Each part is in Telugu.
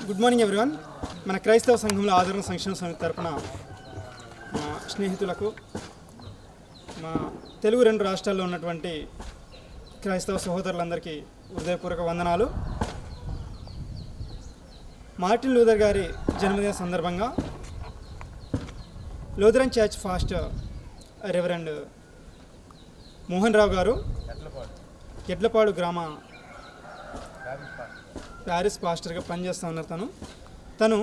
Good morning everyone. మన క్రైస్తవ సంఘంలో ఆదరణ సంక్షేమ సమితి తరపున మా స్నేహితులకు, మా తెలుగు రెండు రాష్ట్రాల్లో ఉన్నటువంటి క్రైస్తవ సహోదరులందరికీ హృదయపూర్వక వందనాలు. మార్టిన్ లూథర్ గారి జన్మదిన సందర్భంగా Lutheran church pastor reverend Mohan Rao గారు ఎడ్లపాడు గ్రామ ప్యారిస్ పాస్టర్గా పనిచేస్తూ ఉన్నారు. తను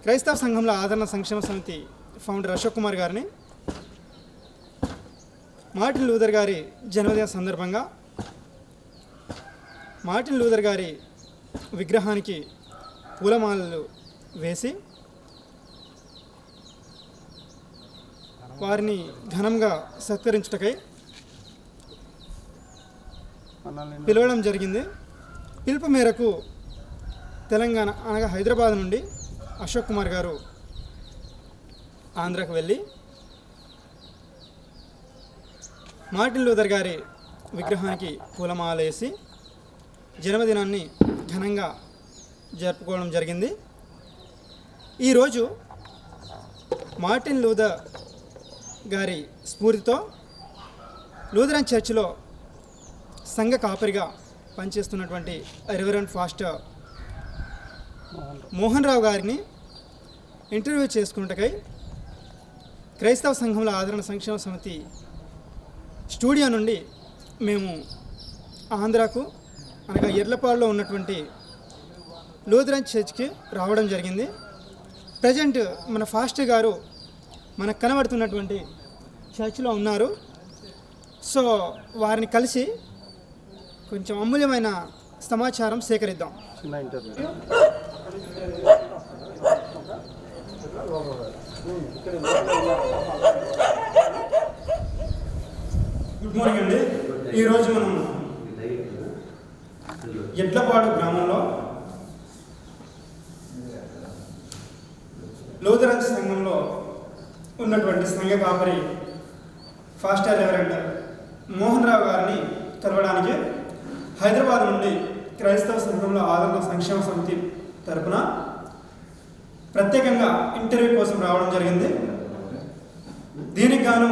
క్రైస్తవ సంఘంలో ఆదరణ సంక్షేమ సమితి ఫౌండర్ అశోక్ కుమార్ గారిని మార్టిన్ లూథర్ గారి జన్మదిన సందర్భంగా మార్టిన్ లూథర్ గారి విగ్రహానికి పూలమాలలు వేసి వారిని ఘనంగా సత్కరించుటకై పిలవడం జరిగింది. పిలుపు మేరకు తెలంగాణ అనగా హైదరాబాద్ నుండి అశోక్ కుమార్ గారు ఆంధ్రాకు వెళ్ళి మార్టిన్ లూథర్ గారి విగ్రహానికి పూలమాల వేసి జన్మదినాన్ని ఘనంగా జరుపుకోవడం జరిగింది. ఈరోజు మార్టిన్ లూథర్ గారి స్ఫూర్తితో లూథరన్ చర్చిలో సంఘ కాపరిగా పనిచేస్తున్నటువంటి రెవరెండ్ ఫాస్టర్ మోహన్ రావు గారిని ఇంటర్వ్యూ చేసుకున్నట్టుకై క్రైస్తవ సంఘంలో ఆదరణ సంక్షేమ సమితి స్టూడియో నుండి మేము ఆంధ్రాకు అనగా ఎర్లపాడులో ఉన్నటువంటి లూథరన్ చర్చ్కి రావడం జరిగింది. ప్రజెంట్ మన ఫాస్టర్ గారు మనకు కనబడుతున్నటువంటి చర్చ్లో ఉన్నారు. సో వారిని కలిసి కొంచెం అమూల్యమైన సమాచారం సేకరిద్దాం. గుడ్ మార్నింగ్ అండి. ఈరోజు మనం ఎడ్లపాడు గ్రామంలో లూథరన్ సంఘంలో ఉన్నటువంటి సంఘ కాపరి ఫాస్టర్ రెవరెండ్ మోహన్ రావు గారిని కలవడానికి హైదరాబాద్ నుండి క్రైస్తవ సంఘంలో ఆదరణ సంక్షేమ సమితి తరపున ప్రత్యేకంగా ఇంటర్వ్యూ కోసం రావడం జరిగింది. దీనికి గాను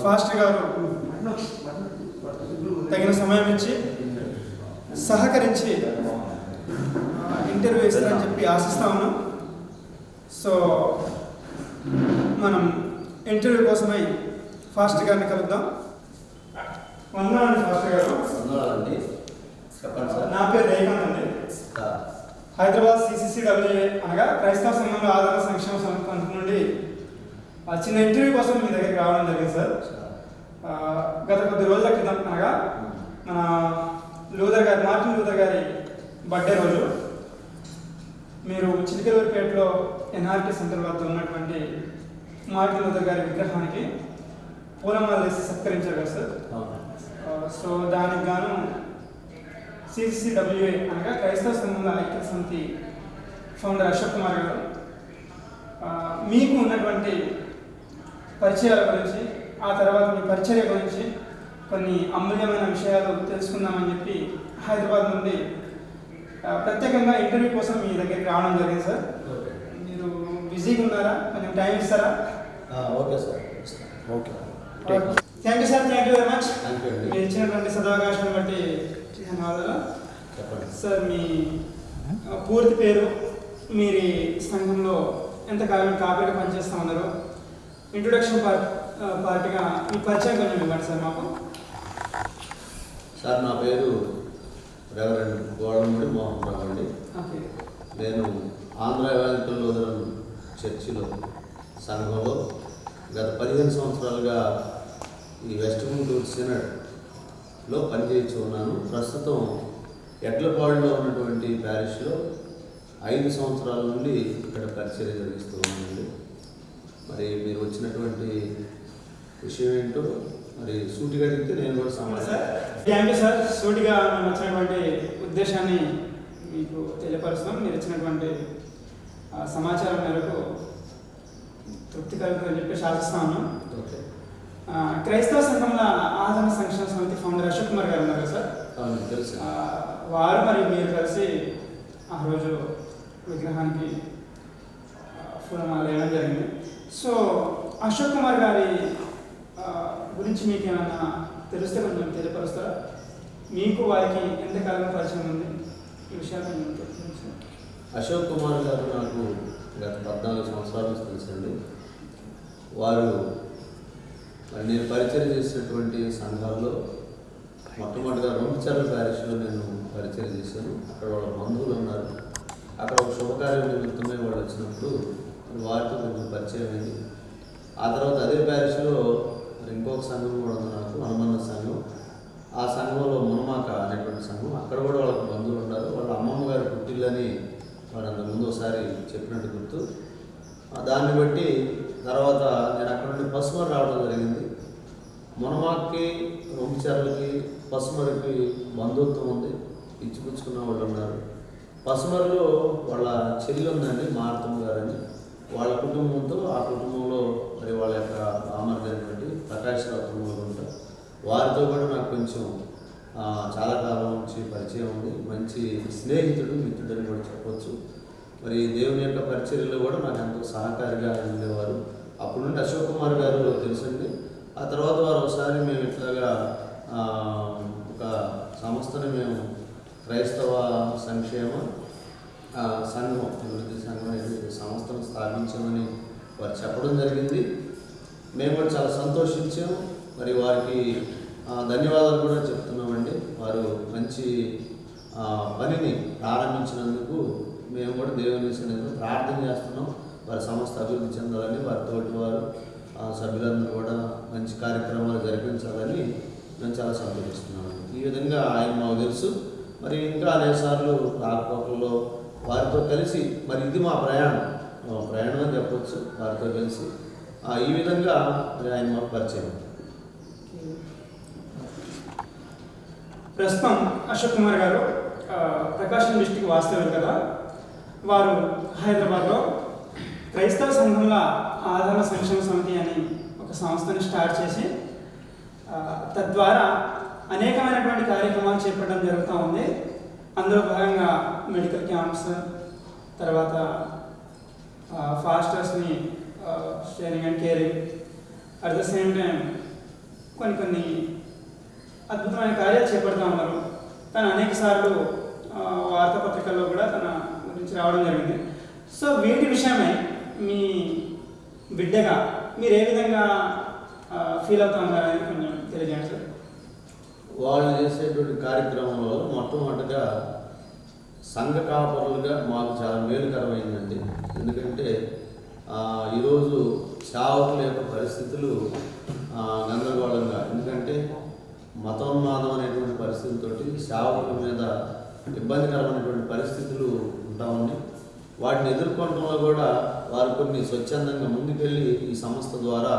ఫాస్టర్ గారు తగిన సమయం ఇచ్చి సహకరించి ఇంటర్వ్యూ ఇస్తారని చెప్పి ఆశిస్తా ఉన్నాం. సో మనం ఇంటర్వ్యూ కోసమై ఫాస్టర్ గారిని కలుద్దాం. వందనాలండి ఫాస్టర్ గారు. నా పేరు రేఖాంత్ అండి. హైదరాబాద్ CCCWA అనగా క్రైస్తవ సంఘంలో ఆదరణ సంక్షేమ సమితి నుండి చిన్న ఇంటర్వ్యూ కోసం మీ దగ్గరికి రావడం జరిగింది సార్. గత కొద్ది రోజుల క్రితం అనగా మన మార్టిన్ లూథర్ గారి బర్త్డే రోజు మీరు చిలికలూరిపేటలో NRT సెంటర్ వద్ద ఉన్నటువంటి మార్టిన్ లూథర్ గారి విగ్రహానికి పూలమాల వేసి సత్కరించారు కదా సార్. సో దానికి గాను CCCWA అనగా క్రైస్తవ సంఘంలో ఐక్యత సమితి ఫౌండర్ అశోక్ కుమార్ గారు మీకు ఉన్నటువంటి పరిచయాల గురించి, ఆ తర్వాత మీ పరిచర్య గురించి కొన్ని అమూల్యమైన విషయాలు తెలుసుకుందామని చెప్పి హైదరాబాద్ నుండి ప్రత్యేకంగా ఇంటర్వ్యూ కోసం మీ దగ్గరికి రావడం జరిగింది సార్. మీరు బిజీగా ఉన్నారా? కొంచెం టైం ఇస్తారా? Okay sir. Okay, thank you sir. Thank you very much. మీరు ఇచ్చినటువంటి సదావకాశం బట్టి ధన్యవాదాలు సార్. మీ పూర్తి పేరు, మీరు సంఘంలో ఎంతకాలం కాపరిగా పనిచేస్తూ ఉన్నారు, ఇంట్రొడక్షన్ పార్టీగా మీ పరిచయం కొంచెం ఇవ్వండి సార్ మాకు. సార్, నా పేరు రెవరెండ్ గోడమూడి మోహన్ రావు అండి. నేను ఆంధ్ర ఎవెంకల్ లూథరన్ చర్చిలో సంఘంలో గత 15 సంవత్సరాలుగా ఈ వెస్ట్ గుంటూరు సినడ్లో పనిచేయించి ఉన్నాను. ప్రస్తుతం ఎడ్లపాడులో ఉన్నటువంటి ప్యారిష్లో 5 సంవత్సరాల నుండి ఇక్కడ పరిచర్య జరిగిస్తూ ఉన్నానండి. మరి మీరు వచ్చినటువంటి విషయం ఏంటో మరి సూటిగా అడిగితే నేను కూడా సమాచారం. Thank you sir. సూటిగా మేము వచ్చినటువంటి ఉద్దేశాన్ని మీకు తెలియపరుస్తాం. మీరు ఇచ్చినటువంటి సమాచారం మేరకు తృప్తి కలుగుతుందని చెప్పి ఆశిస్తాను. ఓకే. క్రైస్తవ సంఘంలో ఆదరణ సంక్షేమ సమితి ఫౌండర్ అశోక్ కుమార్ గారు ఉన్నారు సార్. తెలుసు. వారు మరియు మీరు కలిసి ఆ రోజు విగ్రహానికి పూలమాల వేయడం జరిగింది. సో అశోక్ కుమార్ గారి గురించి మీకు ఏమైనా తెలిస్తే కొంచెం తెలియపరుస్తారా? మీకు వారికి ఎంతకాలంగా పరిచయం ఉంది, ఈ విషయాలు కొంచెం తెలుసు. అశోక్ కుమార్ గారు నాకు గత 14 సంవత్సరాల నుంచి తెలుసండి. వారు నేను పరిచయం చేసినటువంటి సంఘాల్లో మొట్టమొదటిగా రొంపిచర్ల ప్యారిష్లో నేను పరిచయం చేశాను. అక్కడ వాళ్ళ బంధువులు ఉన్నారు. అక్కడ ఒక శుభకార్యం నిమిత్తమే వాళ్ళు వచ్చినప్పుడు వారితో కొంచెం పరిచయం అయింది. ఆ తర్వాత అదే ప్యారిష్లో ఇంకొక సంఘం కూడా ఉంది నాకు, హనుమన్న సంఘం. ఆ సంఘంలో మునమాక అనేటువంటి సంఘం, అక్కడ కూడా వాళ్ళకి బంధువులు ఉన్నారు. వాళ్ళ అమ్మమ్మ గారి పుట్టిల్లని వారు అంతకుముందు ఒకసారి చెప్పినట్టు గుర్తు. దాన్ని బట్టి తర్వాత నేను అక్కడ నుండి పసుమరు రావడం జరిగింది. మునమాకి, రొంపిచర్లకి, పసుమరికి బంధుత్వం ఉంది, ఇచ్చిపుచ్చుకున్న వాళ్ళు ఉన్నారు. పసుమరులో వాళ్ళ చెల్లి ఉందండి, మారుతమ్మ గారని. వాళ్ళ కుటుంబంతో, ఆ కుటుంబంలో మరి వాళ్ళ యొక్క బామర్ది అయినటువంటి ప్రకాష్ రావు ఉంటారు. వారితో కూడా నాకు కొంచెం చాలా కాలం నుంచి పరిచయం ఉంది. మంచి స్నేహితుడు, మిత్రుడని కూడా చెప్పవచ్చు. మరి దేవుని యొక్క పరిచర్యలో కూడా నాకు ఎంతో సహకారిగా ఉండేవారు. అప్పుడు నుండి అశోక్ కుమార్ గారు తెలుసండి. ఆ తర్వాత వారు ఒకసారి మేము ఇట్లాగా ఒక సంస్థని మేము క్రైస్తవ సంక్షేమ సంఘం, అభివృద్ధి సంఘం అనేటువంటి సంస్థను స్థాపించామని వారు చెప్పడం జరిగింది. మేము కూడా చాలా సంతోషించాము. మరి వారికి ధన్యవాదాలు కూడా చెప్తున్నామండి. వారు మంచి పనిని ప్రారంభించినందుకు మేము కూడా దేవుని సన్నిధిలో ప్రార్థన చేస్తున్నాం. వారి సంస్థ అభివృద్ధి చెందాలని, వారి తోటి వారు సభ్యులందరూ కూడా మంచి కార్యక్రమాలు జరిపించాలని నేను చాలా సంతోషిస్తున్నాను. ఈ విధంగా ఆయన మాకు తెలుసు. మరి ఇంకా అనేకసార్లు రాకపోకల్లో వారితో కలిసి, మరి ఇది మా ప్రయాణం అని చెప్పవచ్చు. వారితో కలిసి ఈ విధంగా మరి ఆయన మాకు పరిచయం. ప్రస్తుతం అశోక్ కుమార్ గారు ప్రకాశం డిస్టిక్ వాస్తవ్యులు కదా. వారు హైదరాబాద్లో క్రైస్తవ సంఘంలో ఆదరణ సంక్షేమ సమితి అని ఒక సంస్థని స్టార్ట్ చేసి తద్వారా అనేకమైనటువంటి కార్యక్రమాలు చేపట్టడం జరుగుతూ ఉంది. అందులో భాగంగా మెడికల్ క్యాంప్స్, తర్వాత ఫాస్టర్స్ని sharing and caring, at the same time కొన్ని అద్భుతమైన కార్యాలు చేపడుతూ ఉన్నారు. తను అనేక సార్లు వార్తాపత్రికల్లో కూడా తన గురించి రావడం జరిగింది. సో వీటి విషయమై మీ బిడ్డగా మీరు ఏ విధంగా ఫీల్ అవుతా ఉన్నారని కొంచెం తెలియజేయండి సార్. వాళ్ళు చేసేటువంటి కార్యక్రమంలో మొట్టమొదటిగా సంఘ కాపరులుగా మాకు చాలా మేలుకరమైందండి. ఎందుకంటే ఈరోజు సేవకుల యొక్క పరిస్థితులు గందరగోళంగా, ఎందుకంటే మతోన్మాదం అనేటువంటి పరిస్థితులతోటి సేవకుల మీద ఇబ్బందికరమైనటువంటి పరిస్థితులు ఉంటా ఉన్నాయి. వాటిని ఎదుర్కొనడంలో కూడా వారు కొన్ని స్వచ్ఛందంగా ముందుకెళ్ళి ఈ సంస్థ ద్వారా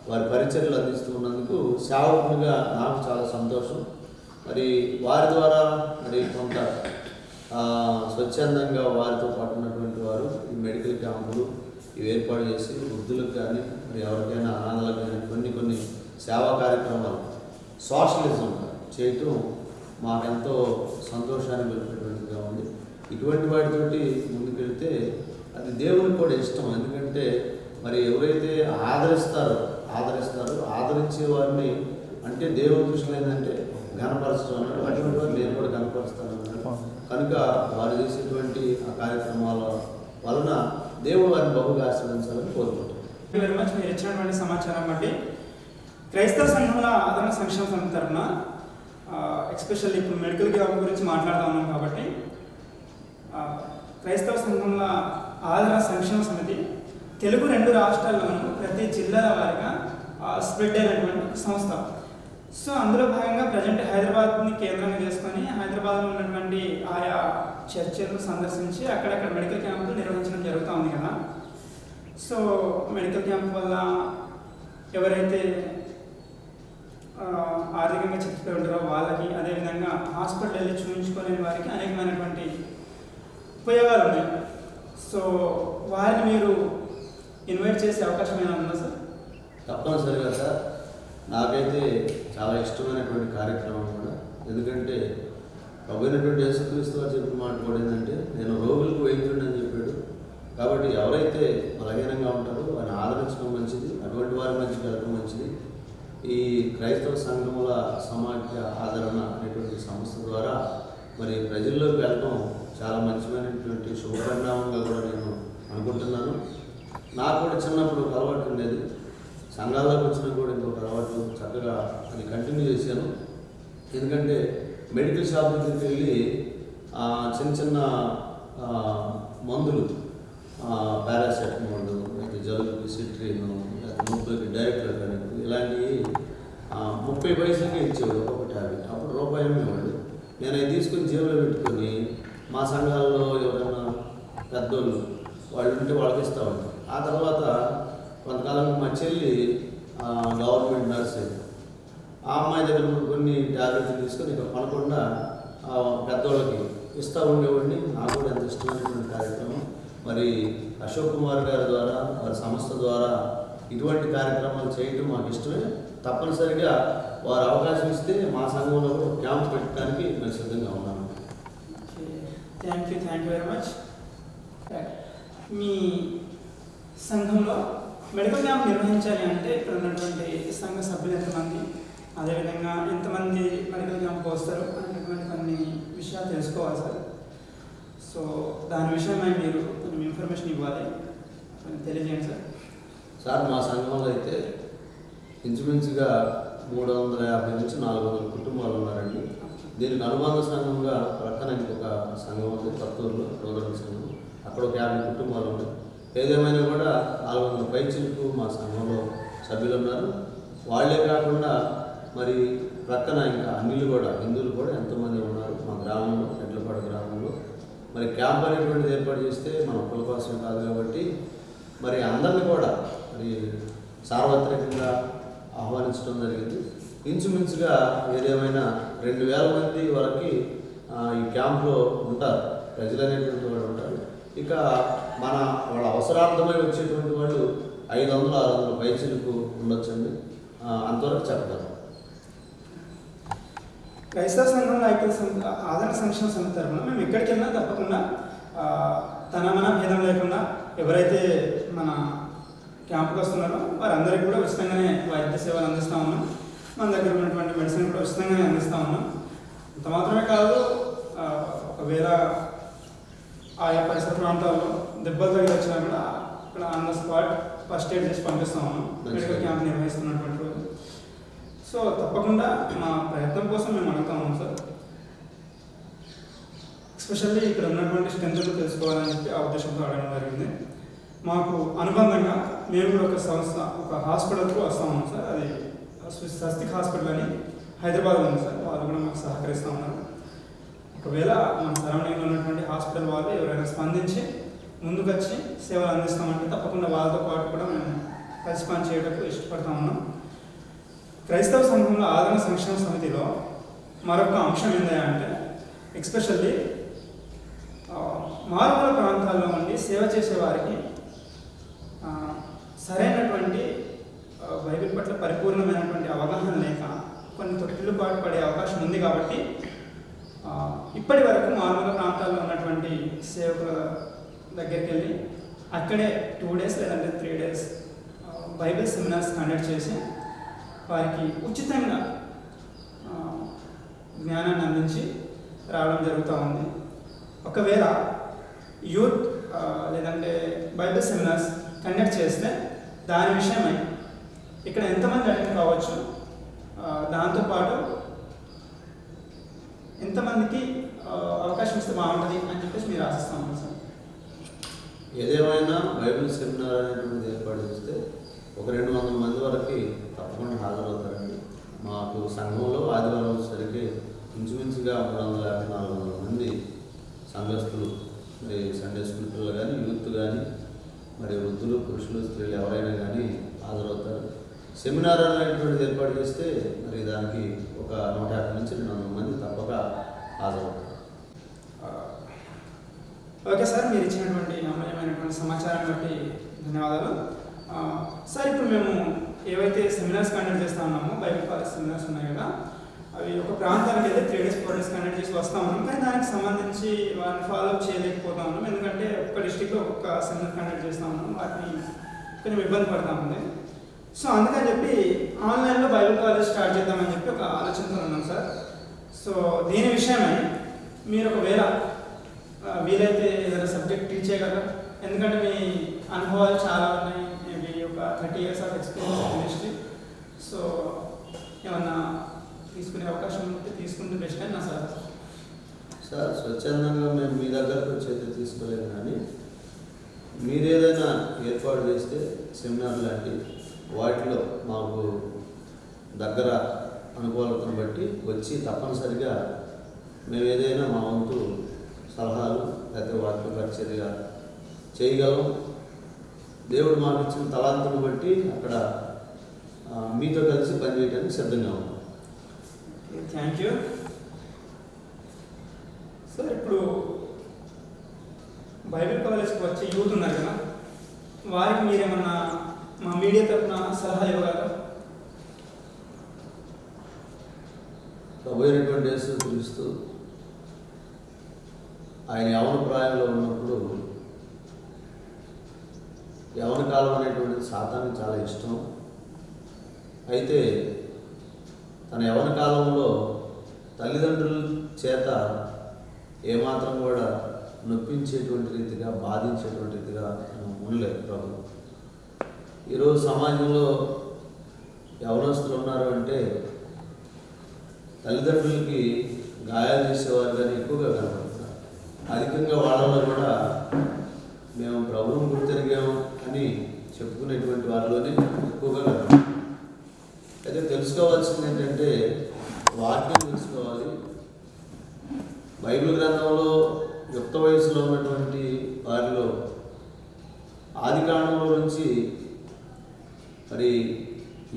వారి పరిచర్యలు అందిస్తున్నందుకు సేవకునిగా నాకు చాలా సంతోషం. మరి వారి ద్వారా మరి కొంత స్వచ్ఛందంగా వారితో పాటు ఉన్నటువంటి వారు ఈ మెడికల్ క్యాంపులు ఇవి ఏర్పాటు చేసి వృద్ధులకు కానీ మరి ఎవరికైనా అనాథలకు కానీ కొన్ని సేవా కార్యక్రమాలు సోషలిజం చేయటం మాకెంతో సంతోషాన్ని కలిగినటువంటిగా ఉంది. ఇటువంటి వాటితోటి ముందుకెళ్తే అది దేవునికి కూడా ఇష్టం. ఎందుకంటే మరి ఎవరైతే ఆదరిస్తారో ఆదరించే వారిని, అంటే దేవుని దృష్టిలో ఏంటంటే ఘనపరచడం అన్నాడు. అటువంటి వారు నేను కూడా ఘనపరుస్తాను అన్నాడు. కనుక వారు చేసేటువంటి ఆ కార్యక్రమాల వలన దేవుడు వారిని బహుగా ఆశీర్వదించాలని కోరుకుంటున్నాను. Very much. మీరు ఇచ్చినటువంటి సమాచారం బట్టి క్రైస్తవ సంఘంలో ఆదరణ సంక్షేమ సమితి తరఫున ఎస్పెషల్లీ ఇప్పుడు మెడికల్ క్యాంప్ గురించి మాట్లాడుతూ ఉన్నాం కాబట్టి క్రైస్తవ సంఘంలో ఆదరణ సంక్షేమ సమితి తెలుగు 2 రాష్ట్రాల్లోనూ ప్రతి జిల్లాల వారిగా స్ప్రెడ్ అయినటువంటి సంస్థ. సో అందులో భాగంగా ప్రజెంట్ హైదరాబాద్ని కేంద్రంగా చేసుకొని హైదరాబాద్లో ఉన్నటువంటి ఆయా చర్చిలను సందర్శించి అక్కడక్కడ మెడికల్ క్యాంపులు నిర్వహించడం జరుగుతూ ఉంది కదా. సో మెడికల్ క్యాంప్ వల్ల ఎవరైతే ఆర్థికంగా చిక్కుతూ ఉంటారో వాళ్ళకి, అదేవిధంగా హాస్పిటల్ వెళ్ళి చూపించుకోలేని వారికి అనేకమైనటువంటి ఉపయోగాలు ఉన్నాయి. సో వారిని మీరు ఇన్వైట్ చేసే అవకాశం ఏమైనా ఉందా సార్? తప్పనిసరిగా సార్. నాకైతే చాలా ఇష్టమైనటువంటి కార్యక్రమం కూడా. ఎందుకంటే ప్రభువైనటువంటి యేసుక్రీస్తు వారు చెప్పిన మాట కూడా ఏంటంటే నేను రోగులకు వైద్యుడిని అని చెప్పాడు. కాబట్టి ఎవరైతే బలహీనంగా ఉంటారో వారిని ఆదరించడం మంచిది, అటువంటి వారి మధ్యకి వెళ్ళడం మంచిది. ఈ క్రైస్తవ సంఘముల సమాఖ్య ఆదరణ అనేటువంటి సంస్థ ద్వారా మరి ప్రజల్లోకి వెళ్ళడం చాలా మంచిమైనటువంటి శుభపరిణామంగా కూడా నేను అనుకుంటున్నాను. నాకు కూడా చిన్నప్పుడు ఒక అలవాటు ఉండేది, సంఘాల్లోకి వచ్చినా కూడా ఇంకొక అలవాటు చక్కగా అది కంటిన్యూ చేశాను. ఎందుకంటే మెడికల్ షాప్ దగ్గరికి వెళ్ళి చిన్న చిన్న మందులు, పారాసెటమాల్, అయితే జలుబుకి సిట్రిన్, నొప్పులకి డైరెక్టర్ కానీ ఇలాంటివి 30 పైసలకే ఇచ్చేవాడు ఒక ట్యాబ్లెట్. అప్పుడు రూపాయి అమ్మేవాడు. నేను అవి తీసుకుని జేబులో పెట్టుకొని మా సంఘాల్లో ఎవరైనా పెద్దోళ్ళు వాళ్ళు ఉంటే వాళ్ళకి ఇస్తూ ఉంటాం. ఆ తర్వాత కొంతకాలం మా చెల్లి గవర్నమెంట్ నర్స్ అయింది. ఆ అమ్మాయి దగ్గర కొన్ని ట్యాబ్లెట్లు తీసుకొని ఇక కొనకుండా పెద్దోళ్ళకి ఇస్తూ ఉండేవాడిని. నాకు కూడా ఎంత ఇష్టమైనటువంటి కార్యక్రమం. మరి అశోక్ కుమార్ గారి ద్వారా వారి సంస్థ ద్వారా ఇటువంటి కార్యక్రమాలు చేయడం మాకు ఇష్టమే. తప్పనిసరిగా వారు అవకాశం ఇస్తే మా సంఘంలో కూడా క్యాంప్ పెట్టడానికి మేము సిద్ధంగా ఉన్నాను. Thank you very much. మీ సంఘంలో మెడికల్ క్యాంప్ నిర్వహించాలి అంటే ఇక్కడ ఉన్నటువంటి సంఘ సభ్యులు ఎంతమంది, అదేవిధంగా ఎంతమంది మెడికల్ క్యాంప్కి వస్తారు అనేటువంటి కొన్ని విషయాలు తెలుసుకోవాలి సార్. సో దాని విషయమై మీరు కొంచెం ఇన్ఫర్మేషన్ ఇవ్వాలి, కొంచెం తెలియజేయండి సార్. సార్ మా సంఘంలో అయితే ఇంచుమించుగా 350 నుంచి 400 కుటుంబాలు ఉన్నారండి. దీనికి అనుబంధ సంఘంగా ప్రక్కన ఇంకొక సంఘం ఉంది, పత్తూరులో రోదరణ సంఘం. అక్కడ ఒక 50 కుటుంబాలు ఉన్నాయి. ఏదేమైనా కూడా 400 పైచిలకు మా సంఘంలో సభ్యులు ఉన్నారు. వాళ్ళే కాకుండా మరి ప్రక్కన ఇంకా అన్నిలు కూడా, హిందువులు కూడా ఎంతోమంది ఉన్నారు మా గ్రామంలో, ఎడ్లపాడు గ్రామంలో. మరి క్యాంప్ అనేటువంటిది ఏర్పాటు చేస్తే మన కుల కోసం కాదు కాబట్టి మరి అందరినీ కూడా మరి సార్వత్రికంగా ఆహ్వానించడం జరిగింది. ఇంచుమించుగా ఏదేమైనా 2000 మంది వరకు ఈ క్యాంప్లో ఉంటారు, ప్రజలు అనేటువంటి వాళ్ళు ఉంటారు. ఇక వాళ్ళ అవసరార్థమై వచ్చేటువంటి వాళ్ళు 500-600 పైచిలకు ఉండొచ్చండి. అంతవరకు చెప్పగలరు. క్రైస్తవ సంఘంలో ఆదరణ సంక్షేమ సంస్థ తరఫున మేము ఎక్కడికి వెళ్ళినా తప్పకుండా తన మన భేదం లేకుండా ఎవరైతే మన క్యాంపుకి వస్తున్నారో వారందరికీ కూడా ఉచితంగానే వైద్య సేవలు అందిస్తూ ఉన్నాం. మన దగ్గర ఉన్నటువంటి మెడిసిన్ కూడా ఉచితంగానే అందిస్తూ ఉన్నాం. అంత మాత్రమే కాదు, ఒకవేళ ఆయా పరిసర ప్రాంతాల్లో దెబ్బలు తగిలి వచ్చినా కూడా ఇక్కడ on the spot first aid చేసి పంపిస్తూ ఉన్నాం మెడికల్ క్యాంప్ నిర్వహిస్తున్నటువంటి రోజు. సో తప్పకుండా మా ప్రయత్నం కోసం మేము అడుగుతా ఉన్నాం సార్. ఎస్పెషల్లీ ఇక్కడ ఉన్నటువంటి స్ట్రెంత్లు తెలుసుకోవాలని చెప్పి ఆ ఉద్దేశంతో అడగడం జరిగింది. మాకు అనుబంధంగా మేము కూడా ఒక సంస్థ, ఒక హాస్పిటల్కు వస్తూ ఉన్నాం సార్. అది స్వస్తిక్ హాస్పిటల్ అని హైదరాబాద్లో ఉంది సార్. వాళ్ళు కూడా మాకు సహకరిస్తూ ఉన్నారు. ఒకవేళ మన సరౌండింగ్లో ఉన్నటువంటి హాస్పిటల్ వాళ్ళు ఎవరైనా స్పందించి ముందుకు వచ్చి సేవలు అందిస్తామంటే తప్పకుండా వాళ్ళతో పాటు కూడా మేము కలిసి పని చేయడానికి ఇష్టపడతా ఉన్నాం. క్రైస్తవ సంఘంలో ఆదరణ సంక్షేమ సమితిలో మరొక అంశం ఏంటంటే ఎస్పెషల్లీ మారుమూల ప్రాంతాల్లో ఉండి సేవ చేసే వారికి సరైనటువంటి బైబిల్ పట్ల పరిపూర్ణమైనటువంటి అవగాహన లేక కొన్ని తొట్టిల్లుబాటు పడే అవకాశం ఉంది. కాబట్టి ఇప్పటి వరకు మారుమూల ప్రాంతాల్లో ఉన్నటువంటి సేవకుల దగ్గరికి వెళ్ళి అక్కడే 2 days లేదంటే 3 days బైబిల్ సెమినార్స్ కండక్ట్ చేసి వారికి ఉచితంగా జ్ఞానాన్ని అందించి రావడం జరుగుతూ ఉంది. ఒకవేళ యూత్ లేదంటే బైబిల్ సెమినార్స్ కండక్ట్ చేస్తే దాని విషయమై ఇక్కడ ఎంతమంది అటెండ్ కావచ్చు, దాంతోపాటు ఎంతమందికి అవకాశం ఇస్తే బాగుంటుంది అని చెప్పేసి మీరు ఆశిస్తాము సార్. ఏదేమైనా బైబిల్ సెమినార్ అనేటువంటిది ఏర్పాటు చేస్తే ఒక 200 మంది వరకు తప్పకుండా హాజరవుతారండి. మాకు సంఘంలో ఆదివారం సరికి ఇంచుమించుగా 350-400 మంది సంఘస్థులు, మరి సండే స్కూల్ పిల్లలు కానీ, యూత్ కానీ, మరి వృద్ధులు, పురుషులు, స్త్రీలు ఎవరైనా కానీ హాజరవుతారు. సెమినార్ అనేటువంటిది ఏర్పాటు చేస్తే మరి దానికి ఒక 150 నుంచి 200 మంది తప్పక హాజరవుతారు. ఓకే సార్, మీరు ఇచ్చినటువంటి అమూల్యమైనటువంటి సమాచారాన్ని బట్టి ధన్యవాదాలు సార్. ఇప్పుడు మేము ఏవైతే సెమినార్స్ కండక్ట్ చేస్తూ ఉన్నామో బైబిల్ కాలేజ్ సెమినార్స్ ఉన్నాయి కదా, అవి ఒక ప్రాంతానికి వెళ్ళి 3 days 4 days కండక్ట్ చేసి వస్తా ఉన్నాం. కానీ దానికి సంబంధించి వారిని ఫాలో అప్ చేయలేకపోతా ఉన్నాం. ఎందుకంటే ఒక్క డిస్ట్రిక్ట్లో ఒక్కొక్క సెమినార్ కండక్ట్ చేస్తూ ఉన్నాం. వాటిని కొంచెం ఇబ్బంది పడతా ఉంది. సో అందుకని చెప్పి ఆన్లైన్లో బైబిల్ కాలేజ్ స్టార్ట్ చేద్దామని చెప్పి ఒక ఆలోచనతో ఉన్నాం సార్. సో దీని విషయమై మీరు ఒకవేళ వీలైతే ఏదైనా సబ్జెక్ట్ టీచ్ చేయగలరా? ఎందుకంటే మీ అనుభవాలు చాలా ఉన్నాయి. మీ ఒక 30 years of experience in industry. So ఏమన్నా తీసుకునే అవకాశం ఉంటే తీసుకుంటే బెస్ట్ అని నా సలహా. సార్, స్వచ్ఛందంగా మేము మీ దగ్గరకు వచ్చేది తీసుకోలేము, కానీ మీరు ఏదైనా ఏర్పాటు చేస్తే సెమినార్ లాంటి వాటిలో మాకు దగ్గర అనుకూలతను బట్టి వచ్చి తప్పనిసరిగా మేము ఏదైనా మా వంతు సలహాలు లేకపోతే వాక్య పరిచర్య చేయగలం. దేవుడు మాకు ఇచ్చిన తలాంతును బట్టి అక్కడ మీతో కలిసి పనిచేయడానికి సిద్ధంగా ఉన్నాం. Thank you sir. ఇప్పుడు బైబిల్ కాలేజ్కి వచ్చే యూత్ ఉన్నారు కదా, వారికి మీరేమన్నా మా మీడియా తరఫున సలహా ఇవ్వగలరా? ప్రభువైనటువంటి యేసుక్రీస్తు ఆయన యవన ప్రాయంలో ఉన్నప్పుడు యవన కాలం అనేటువంటిది సాతానికి చాలా ఇష్టం. అయితే తన యవన కాలంలో తల్లిదండ్రుల చేత ఏమాత్రం కూడా నొప్పించేటువంటి రీతిగా, బాధించేటువంటి రీతిగా ఉండలేదు ప్రభు. ఈరోజు సమాజంలో యవనస్తులు ఉన్నారు అంటే తల్లిదండ్రులకి గాయాలు చేసేవారు కానీ ఎక్కువగా కనపడుతున్నారు. అధికంగా వాళ్ళలో కూడా మేము ప్రభువును గుర్తెరిగాము అని చెప్పుకునేటువంటి వారిలోనే ఎక్కువగా కనపడుతున్నారు. అయితే తెలుసుకోవాల్సింది ఏంటంటే వాక్యం తెలుసుకోవాలి. బైబిల్ గ్రంథంలో యుక్త వయసులో ఉన్నటువంటి వారిలో ఆది కాండంలో నుంచి మరి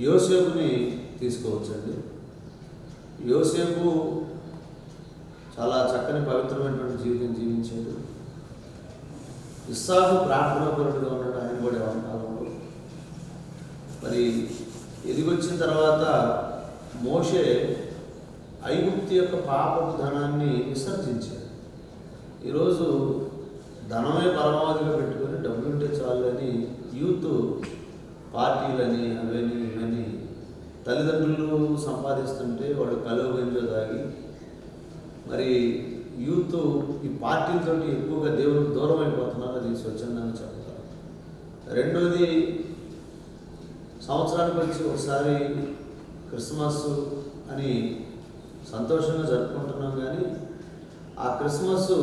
యోసేపుని తీసుకోవచ్చండి. యోసేపు చాలా చక్కని పవిత్రమైనటువంటి జీవితం జీవించాడు. ఇస్సాకు ప్రార్థనాపరుడుగా ఉన్నాడు. ఆయన కూడా యవన కాలంలో మరి ఎదిగొచ్చిన తర్వాత మోషే ఐగుప్తు యొక్క పాపపు ధనాన్ని విసర్జించాడు. ఈరోజు ధనమే పరమావధిగా పెట్టుకొని డబ్బులుంటే చాలు అని యూత్ పార్టీలని అవన్నీ ఇవన్నీ తల్లిదండ్రులు సంపాదిస్తుంటే వాడు కలువ గంజో తాగి మరి యూత్ ఈ పార్టీలతో ఎక్కువగా దేవునికి దూరం అయిపోతున్నారు. అది స్వచ్ఛందంగా చెప్తారు. రెండోది, సంవత్సరానికి వచ్చి ఒకసారి క్రిస్మస్ అని సంతోషంగా జరుపుకుంటున్నాం, కానీ ఆ క్రిస్మస్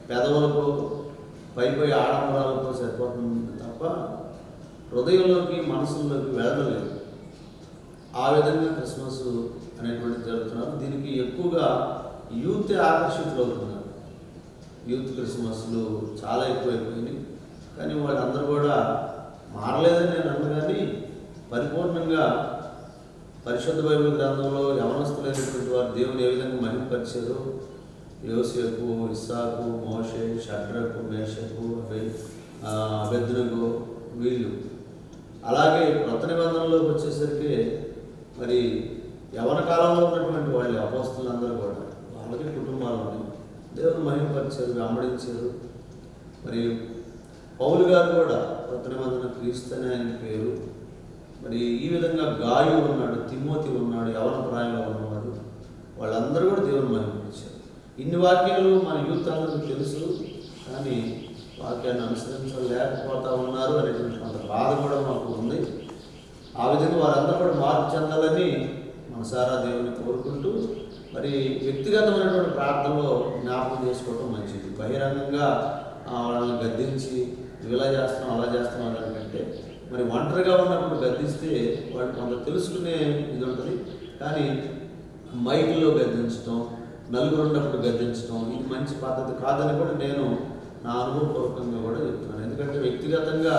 పెదవులకు పై ఆడంబరాలతో సరిపోతుంది తప్ప హృదయంలోకి మనసుల్లోకి వెళ్ళలేదు. ఆ విధంగా క్రిస్మస్ అనేటువంటిది జరుగుతున్నారు. దీనికి ఎక్కువగా యూత్ ఆకర్షితులు అవుతున్నారు. యూత్ క్రిస్మస్లు చాలా ఎక్కువైపోయినాయి. కానీ వాళ్ళందరూ కూడా మారలేదని నేను అన్నా, కానీ పరిపూర్ణంగా పరిశుద్ధ బైబిల్ గ్రంథంలో యవనస్తులైనటువంటి వారు దేవుని ఏ విధంగా మహిమపరిచారో, యోసేపు, ఇస్సాకు, మోషే, షడ్రకు, మేషకు, అబేద్నెగో వీళ్ళు, అలాగే కొత్త నిబంధనలోకి వచ్చేసరికి మరి యవన కాలంలో ఉన్నటువంటి వాళ్ళు అపోస్తలులందరూ కూడా వాళ్ళకి కుటుంబాలను దేవుని మహిమపరిచారు, వెంబడించారు. మరి పౌలు గారు కూడా కొత్త నిబంధన క్రీస్తు అనే ఆయన పేరు. మరి ఈ విధంగా గాయు ఉన్నాడు, తిమోతి ఉన్నాడు, యవన ప్రాయంలో ఉన్నవాడు. వాళ్ళందరూ కూడా దేవుని మహిమపరిచారు. ఇన్ని వాక్యాలు మన యూత్ అందరికీ తెలుసు, కానీ వాక్యాన్ని అనుసరించలేకపోతా ఉన్నారు అనేటువంటి కొంత బాధ కూడా మాకు ఉంది. ఆ విధంగా వారందరూ కూడా మార్పు చెందాలని మనసారా దేవుని కోరుకుంటూ మరి వ్యక్తిగతమైనటువంటి ప్రార్థనలో జ్ఞాపకం చేసుకోవడం మంచిది. బహిరంగంగా వాళ్ళని గద్దించి ఇలా చేస్తున్నాం అలా చేస్తున్నాం దానికంటే మరి ఒంటరిగా ఉన్నప్పుడు గద్దిస్తే వాడు కొంత తెలుసుకునే ఇది ఉంటుంది. కానీ మైకుల్లో గద్దించడం, నలుగురు ఉన్నప్పుడు గద్దించడం ఇది మంచి పద్ధతి కాదని కూడా నేను నా అనుభవపూర్వకంగా కూడా చెప్తున్నాను. ఎందుకంటే వ్యక్తిగతంగా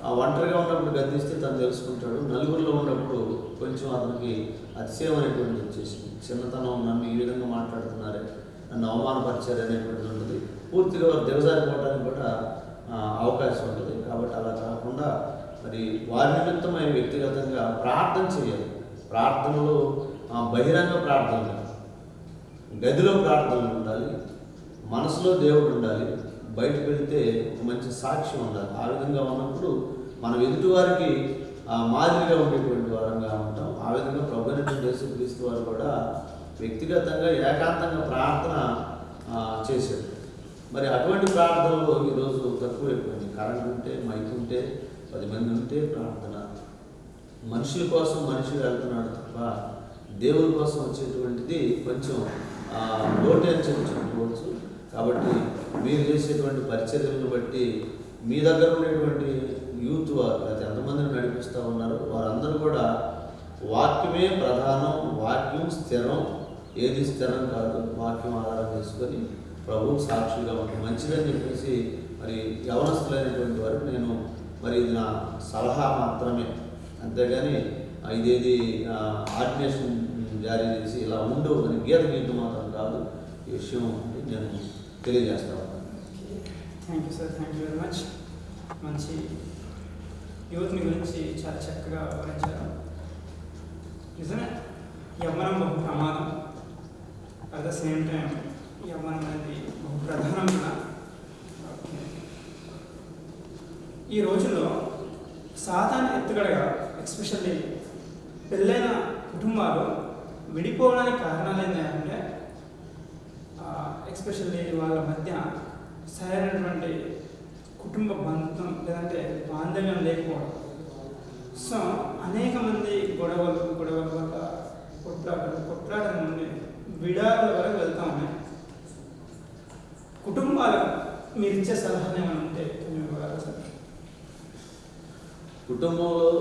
ఆ ఒంటరిగా ఉన్నప్పుడు గద్దిస్తే తను తెలుసుకుంటాడు. నలుగురిలో ఉన్నప్పుడు కొంచెం అతనికి అతిశయం అనేటువంటిది వచ్చేసింది. చిన్నతనం, నన్ను ఈ విధంగా మాట్లాడుతున్నారే, నన్ను అవమానపరిచారు అనేటువంటిది ఉంటుంది. పూర్తిగా దిగజారిపోవడానికి కూడా అవకాశం ఉంటుంది. కాబట్టి అలా కాకుండా మరి వారి నిమిత్తమై వ్యక్తిగతంగా ప్రార్థన చేయాలి. ప్రార్థనలో బహిరంగ ప్రార్థన, గదిలో ప్రార్థనలు ఉండాలి, మనసులో దేవుడు ఉండాలి, బయటకు వెళితే ఒక మంచి సాక్ష్యం ఉండాలి. ఆ విధంగా ఉన్నప్పుడు మనం ఎదుటివారికి మాదిరిగా ఉండేటువంటి వారంగా ఉంటాం. ఆ విధంగా ప్రభువైనటువంటి యేసుక్రీస్తు వారు కూడా వ్యక్తిగతంగా ఏకాంతంగా ప్రార్థన చేశాడు. మరి అటువంటి ప్రార్థనలో ఈరోజు తక్కువైపోయింది. కరెంట్ ఉంటే, మైక్ ఉంటే, 10 మంది ఉంటే ప్రార్థన. మనుషుల కోసం మనిషి వెళ్తున్నాడు తప్ప దేవుని కోసం వచ్చేటువంటిది కొంచెం లోటు అని చెప్పుకోవచ్చు. కాబట్టి మీరు చేసేటువంటి పరిచర్యలను బట్టి మీ దగ్గర ఉండేటువంటి యూత్ వారు లేకపోతే ఎంతమందిని నడిపిస్తూ ఉన్నారో వారందరూ కూడా వాక్యమే ప్రధానం, వాక్యం స్థిరం, ఏది స్థిరం కాదు, వాక్యం ఆధారం చేసుకొని ప్రభువు సాక్షులుగా ఉంటుంది మంచిదని చెప్పేసి మరి యవనస్తులైనటువంటి వారికి నేను మరి ఇది నా సలహా మాత్రమే, అంతేగాని ఇదేది ఆర్డినేషన్ జారీ చేసి ఇలా ఉండు అని గీత గీయటం మాత్రం కాదు. ఈ విషయం నేను తెలియజేస్తా ఉన్నాను. Thank you sir, thank you very much. మంచి యువతిని గురించి చాలా చక్కగా వివరించారు. నిజమే, యవ్వనం బహు ప్రమాదం, అట్ ద సేమ్ టైం యవ్వనం అనేది బహు ప్రధానం కూడా. ఈ రోజుల్లో సాతాను ఎత్తుగడగా ఎస్పెషల్లీ పెళ్ళైన కుటుంబాలు విడిపోవడానికి కారణాలు ఏంటంటే ఎస్పెషల్లీ వాళ్ళ మధ్య సరైనటువంటి కుటుంబ బంధం లేదంటే బాంధవ్యం లేకపోవడం. సో అనేక మంది గొడవల వల్ల కొట్లాటల నుండి విడాకుల వరకు వెళ్తూ ఉన్నాయి. కుటుంబాలకు మీరు ఇచ్చే సలహాలు ఏమైనా ఉంటే ఇవ్వగలరా సార్? కుటుంబంలో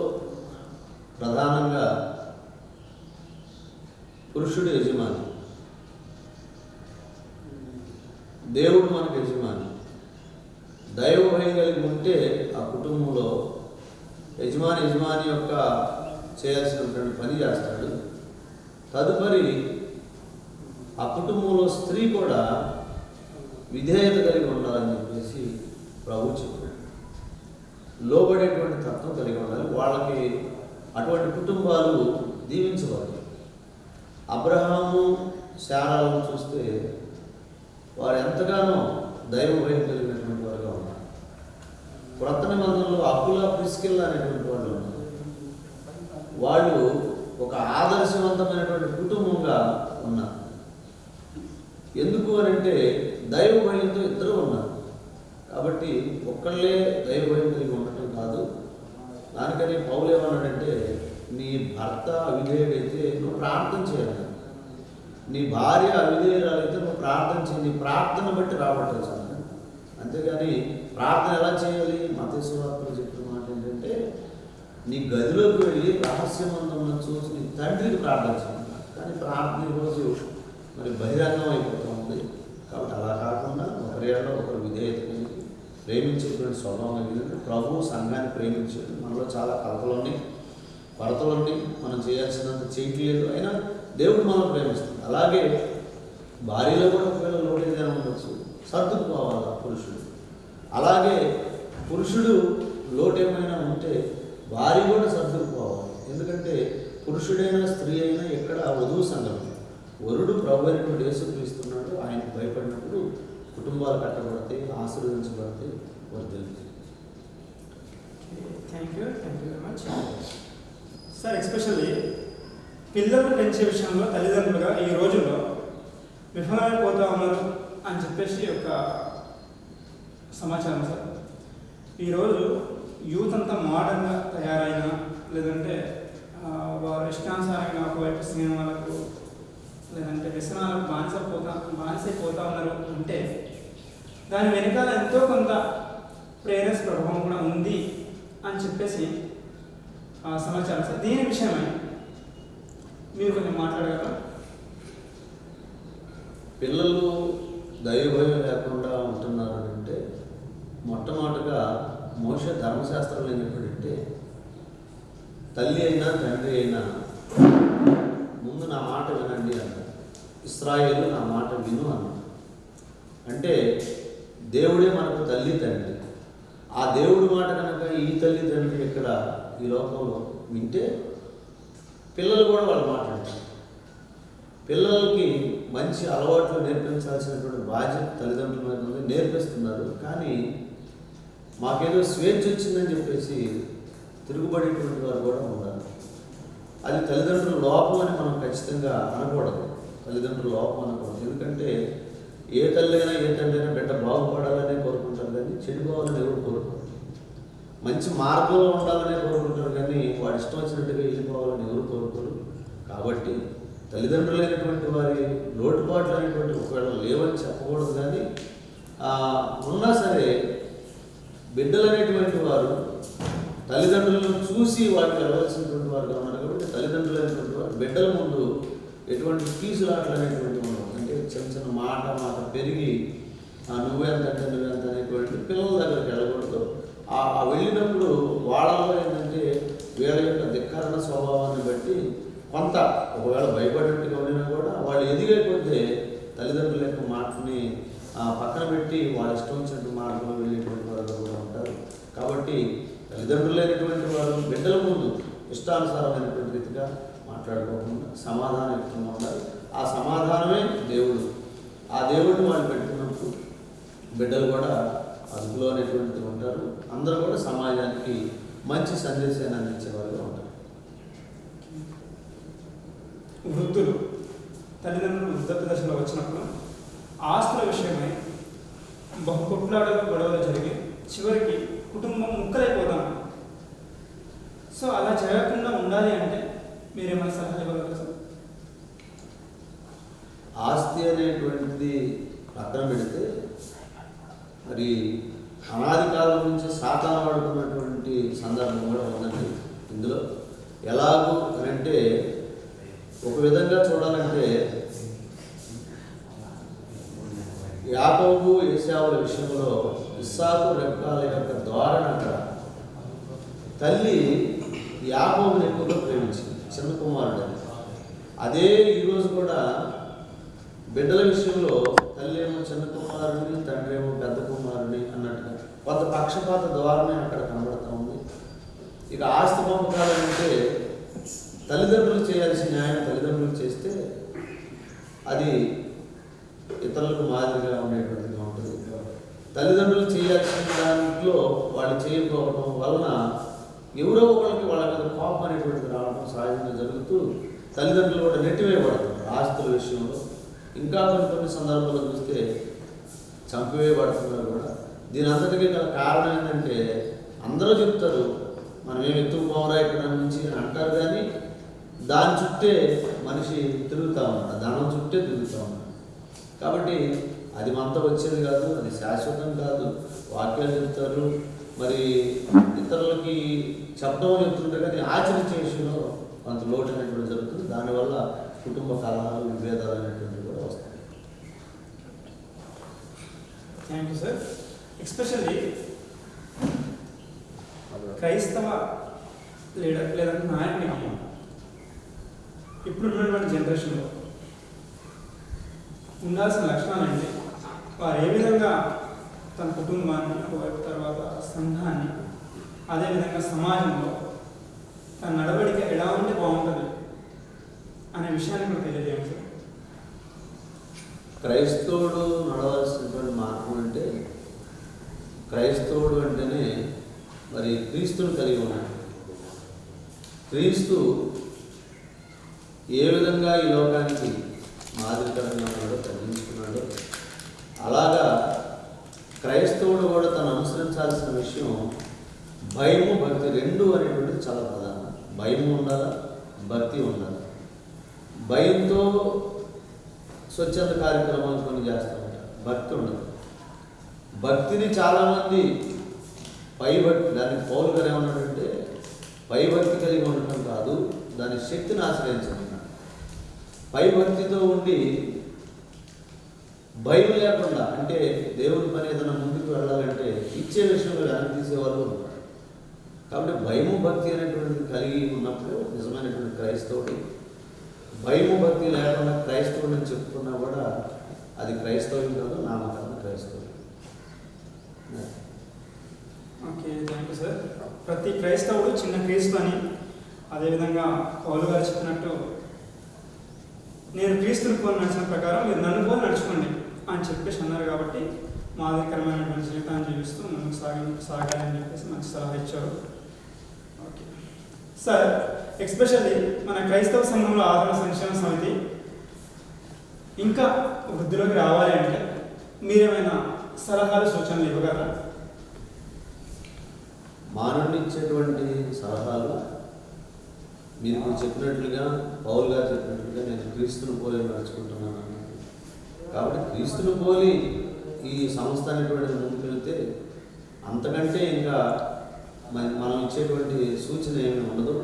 ప్రధానంగా పురుషుడు యజమాని, దేవుడు మనకు యజమాని. దైవ భయం కలిగి ఉంటే ఆ కుటుంబంలో యజమాని యొక్క చేయాల్సినటువంటి పని చేస్తాడు. తదుపరి ఆ కుటుంబంలో స్త్రీ కూడా విధేయత కలిగి ఉండాలని చెప్పేసి ప్రభు చెప్పాడు. లోబడేటువంటి తత్వం కలిగి ఉండాలి. వాళ్ళకి అటువంటి కుటుంబాలు దీవించబడాలి. అబ్రహాము శారాలను చూస్తే వారు ఎంతగానో దైవ భయం కలిగినటువంటి వారుగా ఉన్నారు. క్రొత్త నిబంధనలో అకులా ప్రిస్కిల్లా అనేటువంటి వాళ్ళు ఉన్నారు. వాళ్ళు ఒక ఆదర్శవంతమైనటువంటి కుటుంబంగా ఉన్నారు. ఎందుకు అని అంటే దైవ భయంతో ఇద్దరు ఉన్నారు. కాబట్టి ఒక్కళ్ళే దైవ భయం కలిగి ఉండటం కాదు. దానికని పౌలు ఏమన్నాడంటే, నీ భర్త అవిధేయుడైతే నువ్వు ప్రార్థన చేయాలి, నీ భార్య అవిధేయురాలైతే నువ్వు ప్రార్థన చేయాలి, నీ ప్రార్థన బట్టి రాబట్టాలి. అంతేగాని ప్రార్థన ఎలా చేయాలి? మత్తయి సువార్తలో చెప్పిన మాట ఏంటంటే, నీ గదిలోకి వెళ్ళి రహస్యమంతమును చూసి నీ తండ్రికి ప్రార్థన చేయాలి. కానీ ప్రార్థన ఈరోజు మరి బహిరంగం అయిపోతూ ఉంది. కాబట్టి అలా కాకుండా ఒకరేళ్ళలో ఒకరు విధేయత కలిగి ప్రేమించేటువంటి స్వభావం కలిగినట్టు ప్రభువు సంఘాన్ని ప్రేమించాడు. మనలో చాలా కలతలున్నాయి, కొరతలున్నాయి, మనం చేయాల్సినంత చేయట్లేదు, అయినా దేవుడు మనం ప్రేమిస్తాడు. అలాగే భార్యలో కూడా ఒకవేళ లోటు ఏదైనా ఉండొచ్చు, సర్దుకుపోవాలి పురుషుడు. అలాగే పురుషుడు లోటు ఏమైనా ఉంటే భార్య కూడా సర్దుకుపోవాలి. ఎందుకంటే పురుషుడైనా స్త్రీ అయినా ఎక్కడ వధువు సంఘం, వరుడు ప్రభు అయినటువంటి యేసుక్రీస్తున్నాడు. ఆయనకు భయపడినప్పుడు కుటుంబాలు కట్టబడతాయి, ఆశీర్వదించబడతాయి, వర్ధిల్లుతాయి. Thank you very much sir. Especially పిల్లలు పెంచే విషయంలో తల్లిదండ్రులుగా ఈ రోజుల్లో విఫలమైపోతా ఉన్నారు అని చెప్పేసి ఒక సమాచారం సార్. ఈరోజు యూత్ అంతా మోడర్న్గా తయారైన, లేదంటే వారు ఇష్టానుసారంగా ఒకవైపు సినిమాలకు లేదంటే వ్యసనాలకు బానిసైపోతా ఉన్నారు అంటే దాని వెనకాల ఎంతో కొంత ప్రేరస్ ప్రభావం కూడా ఉంది అని చెప్పేసి సమాచారం సార్. దీని విషయమై మీరు కొంచెం మాట్లాడగలరా? పిల్లలు దైవభయం లేకుండా ఉంటున్నారు అంటే మొట్టమొదటిగా మోషే ధర్మశాస్త్రం ఏంటంటే, తల్లి అయినా తండ్రి అయినా ముందు నా మాట వినండి అన్న, ఇశ్రాయేలు నా మాట విను అన్న. అంటే దేవుడే మనకు తల్లి తండ్రి. ఆ దేవుడి మాట కనుక ఈ తల్లి తండ్రి ఇక్కడ ఈ లోకంలో వింటే పిల్లలు కూడా వాళ్ళు మాట్లాడతారు. పిల్లలకి మంచి అలవాట్లు నేర్పించాల్సినటువంటి బాధ్యత తల్లిదండ్రుల మీద ఉంది, నేర్పిస్తున్నారు. కానీ మాకేదో స్వేచ్ఛ వచ్చిందని చెప్పేసి తిరుగుబడేటువంటి వారు కూడా ఉన్నారు. అది తల్లిదండ్రుల లోపం అని మనం ఖచ్చితంగా అనకూడదు. తల్లిదండ్రుల లోపం అనకూడదు. ఎందుకంటే ఏ తల్లి అయినా ఏ తండ్రి అయినా బిడ్డ బాగుపడాలనే కోరుకుంటారు, కానీ చెడిపోవాలని ఎవరు కోరుకోరు. మంచి మార్గంలో ఉండాలనే కోరుకుంటారు, కానీ వాడు ఇష్టం వచ్చినట్టుగా వెళ్ళిపోవాలని ఎవరు కోరుకోరు. కాబట్టి తల్లిదండ్రులైనటువంటి వారి లోటుపాట్లు అనేటువంటి ఒకవేళ లేవని చెప్పకూడదు, కానీ ఉన్నా సరే బిడ్డలు అనేటువంటి వారు తల్లిదండ్రులను చూసి వాటికి వెళ్ళవలసినటువంటి వారుగా ఉన్నారు. కాబట్టి తల్లిదండ్రులైనటువంటి వారు బిడ్డల ముందు ఎటువంటి ఫీజులాట్లు అనేటువంటి ఉండవు. అంటే చిన్న చిన్న మాట పెరిగి నువ్వెంత అంటే నువ్వెంత అనేటువంటి పిల్లల దగ్గరికి వెళ్ళకూడదు. వెళ్ళినప్పుడు వాళ్ళలో ఏంటంటే వీళ్ళ యొక్క ధిక్కరణ స్వభావాన్ని బట్టి కొంత ఒకవేళ భయపడినట్టుగా ఉండినా కూడా వాళ్ళు ఎదిగే కొద్దీ తల్లిదండ్రుల యొక్క మాటని పక్కన పెట్టి వాళ్ళ ఇష్టం వచ్చినట్టు మార్గంలో వెళ్ళేటువంటి వారు కూడా ఉంటారు. కాబట్టి తల్లిదండ్రులైనటువంటి వారు బిడ్డల ముందు ఇష్టానుసారమైనటువంటి రీతిగా మాట్లాడుకోకుండా సమాధానయుక్తంగా ఉండాలి. ఆ సమాధానమే దేవుడు. ఆ దేవుడిని వాళ్ళు పెట్టుకున్నప్పుడు బిడ్డలు కూడా అదుపులో అనేటువంటిది ఉంటారు. అందరూ కూడా సమాజానికి మంచి సందేశాన్ని అందించేవారుగా ఉంటారు. వృద్ధులు తల్లిదండ్రులు వృద్ధత్వ దశలో వచ్చినప్పుడు ఆస్తుల విషయమై బహు కొట్లాడలు గొడవలు జరిగి చివరికి కుటుంబం ముక్కలైపోతాం. సో అలా జరగకుండా ఉండాలి అంటే మీరేమైనా సలహా ఇవ్వగలరు సార్? ఆస్తి అనేటువంటిది పక్కన పెడితే మరి అనాది కాలం నుంచి సాతాను వాడుకున్నటువంటి సందర్భం కూడా ఉందండి ఇందులో. ఎలాగూ అంటే ఒక విధంగా చూడాలంటే యాకోబు ఏశావుల విషయంలో ఇస్సాకు రెబ్కాల యొక్క ధోరణి అక్కడ తల్లి యాకోబుని ఎక్కువగా ప్రేమించింది, చిన్న కుమారుడు. అదే ఈరోజు కూడా బిడ్డల విషయంలో తల్లి ఏమో చిన్న కుమారుడిని, తండ్రి ఏమో పెద్ద కుమారుడిని అన్నట్టుగా కొంత పక్షపాత ధోరణి అక్కడ కనబడుతూ ఉంది. ఇక ఆస్తి పంపకాలంటే తల్లిదండ్రులు చేయాల్సిన న్యాయం తల్లిదండ్రులు చేస్తే అది ఇతరులకు మాదిరిగా ఉండేటువంటిగా ఉంటుంది. తల్లిదండ్రులు చేయాల్సిన దాంట్లో వాళ్ళు చేయకపోవడం వలన ఎవరో ఒకరికి వాళ్ళ మీద కోపం అనేటువంటిది రావడం సహజంగా జరుగుతూ తల్లిదండ్రులు కూడా నెట్టివేయబడుతున్నారు ఆస్తుల విషయంలో. ఇంకా కొన్ని సందర్భాల్లో చూస్తే చంపివేయబడుతున్నారు కూడా. దీని అంతటికీ గల కారణం ఏంటంటే అందరూ చెప్తారు మనం ఏమి ఎత్తుకుపోవరా ఇక్కడ నుంచి అంటారు, కానీ దాని చుట్టే మనిషి తిరుగుతూ ఉన్నాడు, ధనం చుట్టే తిరుగుతూ ఉన్నాడు. కాబట్టి అది మనతో వచ్చేది కాదు, అది శాశ్వతం కాదు. వాక్యాలు చెప్తారు, మరి ఇతరులకి చెప్పడం చెప్తుంటే కానీ ఆచరించే విషయంలో కొంత లోటు అనేటువంటి జరుగుతుంది. దానివల్ల కుటుంబ కలహాలు విభేదాలు అనేటువంటివి కూడా వస్తాయి. Thank you sir. ఎస్పెషల్లీ క్రైస్తవ లేదంటే నాయకునికి ఇప్పుడు ఉన్నటువంటి జనరేషన్లో ఉండాల్సిన లక్షణాలు ఏంటి? వారు ఏ విధంగా తన కుటుంబాన్ని, తర్వాత సంఘాన్ని, అదేవిధంగా సమాజంలో తన నడవడిక ఎలా ఉంటే బాగుంటుంది అనే విషయాన్ని కూడా తెలియజేయండి సార్. క్రైస్తవుడు నడవలసినటువంటి మార్గం అంటే క్రైస్తవుడు అంటేనే మరి క్రీస్తుని కలిగి ఉన్నాడు. క్రీస్తు ఏ విధంగా ఈ లోకానికి మాదిరికరంగా ఉన్నాడో తగ్గించుకున్నాడో అలాగా క్రైస్తవుడు కూడా తను అనుసరించాల్సిన విషయం భయము భక్తి రెండు అనేటువంటిది చాలా ప్రధానం. భయము ఉండాలా, భక్తి ఉండాలి. భయంతో స్వచ్ఛంద కార్యక్రమాలు కొన్ని చేస్తూ ఉంటారు, భక్తి ఉండదు. భక్తిని చాలామంది పైభక్తి, దానికి పౌలు గారు ఏమన్నాడంటే పైభక్తి కలిగి ఉండటం కాదు, దాని శక్తిని ఆశ్రయించడం. పైభక్తితో ఉండి భయం లేకుండా, అంటే దేవుని పని ఏదైనా ముందుకు వెళ్ళాలంటే ఇచ్చే విషయంలో వెనక్కి తీసేవాళ్ళు ఉంటారు. కాబట్టి భయము భక్తి అనేటువంటిది కలిగి ఉన్నప్పుడు నిజమైనటువంటి క్రైస్తవుడు. భయము భక్తి లేకుండా క్రైస్తవుడు అని చెప్పుకున్నా కూడా అది క్రైస్తవం కాదు, నామకరణ క్రైస్తవుడు. Okay, thank you sir. ప్రతి క్రైస్తవుడు చిన్న క్రీస్తు అని, అదేవిధంగా పౌలు గారు చెప్పినట్టు నేను క్రీస్తుని పోలి నడిచిన ప్రకారం మీరు నన్ను పోలి నడుచుకోండి అని చెప్పేసి అన్నారు. కాబట్టి మాదిరికరమైనటువంటి జీవితాన్ని జీవిస్తూ ముందుకు సాగాలని చెప్పేసి మంచి సలహా ఇచ్చారు. ఓకే సార్, ఎస్పెషల్లీ మన క్రైస్తవ సంఘంలో ఆదరణ సంక్షేమ సమితి ఇంకా వృద్ధిలోకి రావాలి అంటే మీరేమైనా సలహాలు సూచనలు ఇవ్వగలరా? మా నుండి ఇచ్చేటువంటి సలహాలు మీరు చెప్పినట్లుగా, పౌలు గారు చెప్పినట్లుగా నేను క్రీస్తుని పోలి నడుచుకుంటున్నాను. కాబట్టి క్రీస్తుని పోలి ఈ సంస్థ అనేటువంటి ముందుకు వెళ్తే అంతకంటే ఇంకా మనం ఇచ్చేటువంటి సూచన ఏమీ ఉండదు.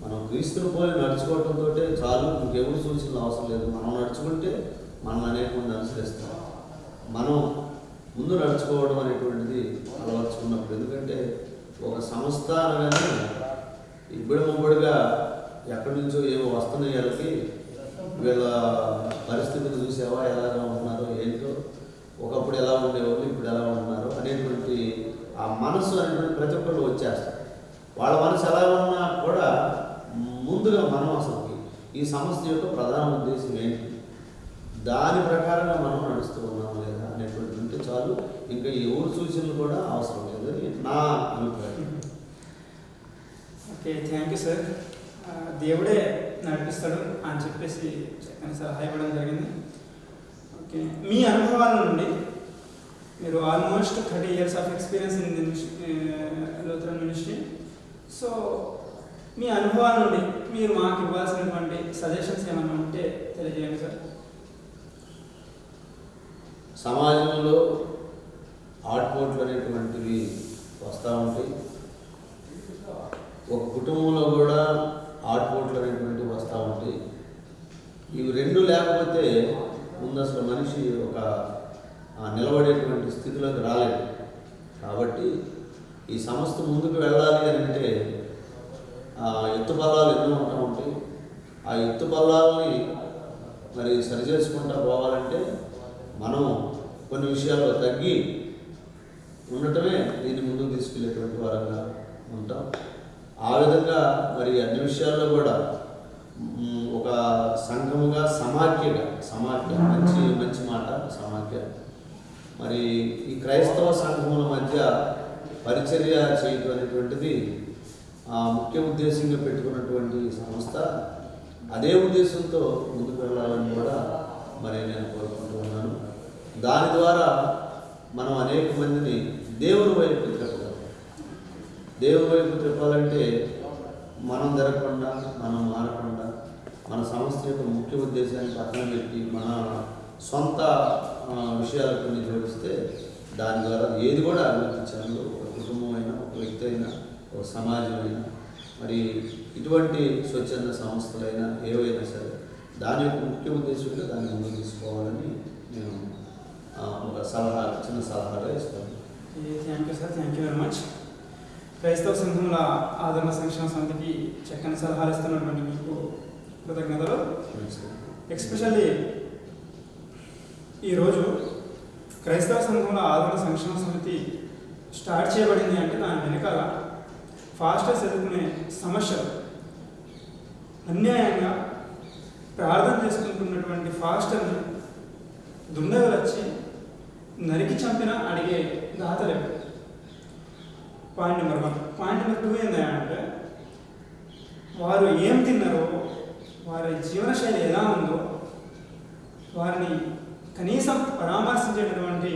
మనం క్రీస్తుని పోలి నడుచుకోవడంతో చాలు, ఇంకెవరు సూచనలు అవసరం లేదు. మనం నడుచుకుంటే మనం అనేక మంది అనుసరిస్తాం. మనం ముందు నడుచుకోవడం అనేటువంటిది అలవర్చుకున్నప్పుడు, ఎందుకంటే ఒక సంస్థ అనగానే ఇప్పుడు ముబ్బడిగా ఎక్కడి నుంచో ఏవో వస్తున్నాయి. వాళ్ళకి వీళ్ళ పరిస్థితులు చూసావా, ఎలాగా ఉంటున్నారో ఏంటో, ఒకప్పుడు ఎలా ఉండేవాళ్ళు ఇప్పుడు ఎలా ఉంటున్నారు అనేటువంటి ఆ మనసు అనేటువంటి ప్రతి ఒక్కళ్ళు వచ్చేస్తారు. వాళ్ళ మనసు ఎలా ఉన్నా కూడా ముందుగా మనం అసలు ఈ సంస్థ యొక్క ప్రధాన ఉద్దేశం ఏంటి, దాని ప్రకారంగా మనం నడుస్తూ ఉన్నాము లేదా అనేటువంటి ఉంటే చాలు, ఇంకా ఎవరు సూచనలు కూడా అవసరం లేదని నా అభిప్రాయం. Okay, thank you sir. దేవుడే నడిపిస్తాడు అని చెప్పేసి సలహా ఇవ్వడం జరిగింది. ఓకే, మీ అనుభవాల నుండి మీరు almost 30 years of experience in Lutheran ministry. So మీ అనుభవాల నుండి మీరు మాకు ఇవ్వాల్సినటువంటి సజెషన్స్ ఏమైనా ఉంటే తెలియజేయండి సార్. సమాజంలో ఆటుపోట్లు అనేటువంటివి వస్తూ ఉంటాయి. ఒక కుటుంబంలో కూడా ఆటుపోట్లు అనేటువంటివి వస్తూ ఉంటాయి. ఇవి రెండు లేకపోతే ముందు అసలు మనిషి ఒక నిలబడేటువంటి స్థితిలోకి రాలేదు. కాబట్టి ఈ సంస్థ ముందుకు వెళ్ళాలి అని అంటే ఎత్తుపల్లాలు ఎన్నో ఉంటూ ఉంటాయి. ఆ ఎత్తుపల్లాలని మరి సరిచేసుకుంటూ పోవాలంటే మనం కొన్ని విషయాల్లో తగ్గి ఉండటమే దీన్ని ముందుకు తీసుకెళ్ళేటువంటి వారంగా ఉంటాం. ఆ విధంగా మరి అన్ని విషయాల్లో కూడా ఒక సంఘముగా సమాఖ్య మంచి మాట సమాఖ్య. మరి ఈ క్రైస్తవ సంఘముల మధ్య పరిచర్య చేయడం అనేటువంటిది ముఖ్య ఉద్దేశంగా పెట్టుకున్నటువంటి సంస్థ. అదే ఉద్దేశంతో ముందుకు వెళ్ళాలని కూడా మరి నేను కోరుకుంటూ ఉన్నాను. దాని ద్వారా మనం అనేక మందిని దేవుని వైపు తిప్పగలం. దేవుని వైపు తిప్పాలంటే మనం జరగకుండా, మనం మారకుండా, మన సంస్థ యొక్క ముఖ్య ఉద్దేశాన్ని పక్కన పెట్టి మన సొంత విషయాలు కొన్ని జోడిస్తే దాని ద్వారా ఏది కూడా అభివృద్ధి చెందదు. ఒక కుటుంబం అయినా, ఒక వ్యక్తి అయినా, ఒక సమాజం అయినా, మరి ఇటువంటి స్వచ్ఛంద సంస్థలైనా ఏవైనా సరే దాని యొక్క ముఖ్య ఉద్దేశంగా దాన్ని ముందుకు తీసుకోవాలని నేను ఒక చిన్న సలహాగా ఇస్తాను. Thank you sir, thank you very much. క్రైస్తవ సంఘముల ఆదరణ సంక్షేమ సమితికి చక్కని సలహాలు ఇస్తున్నటువంటి మీకు కృతజ్ఞతలు. ఎస్పెషల్లీ ఈరోజు క్రైస్తవ సంఘముల ఆదరణ సంక్షేమ సమితి స్టార్ట్ చేయబడింది అంటే దాని వెనకాల ఫాస్టర్స్ ఎదుర్కొనే సమస్యలు, అన్యాయంగా ప్రార్థన చేసుకుంటున్నటువంటి ఫాస్టర్ని దుండగులు వచ్చి నరికి చంపిన అడిగే దాతలేవు. Point number 1. పాయింట్ నెంబర్ 2 ఏంటంటే వారు ఏం తిన్నారో, వారి జీవనశైలి ఎలా ఉందో వారిని కనీసం పరామర్శించేటటువంటి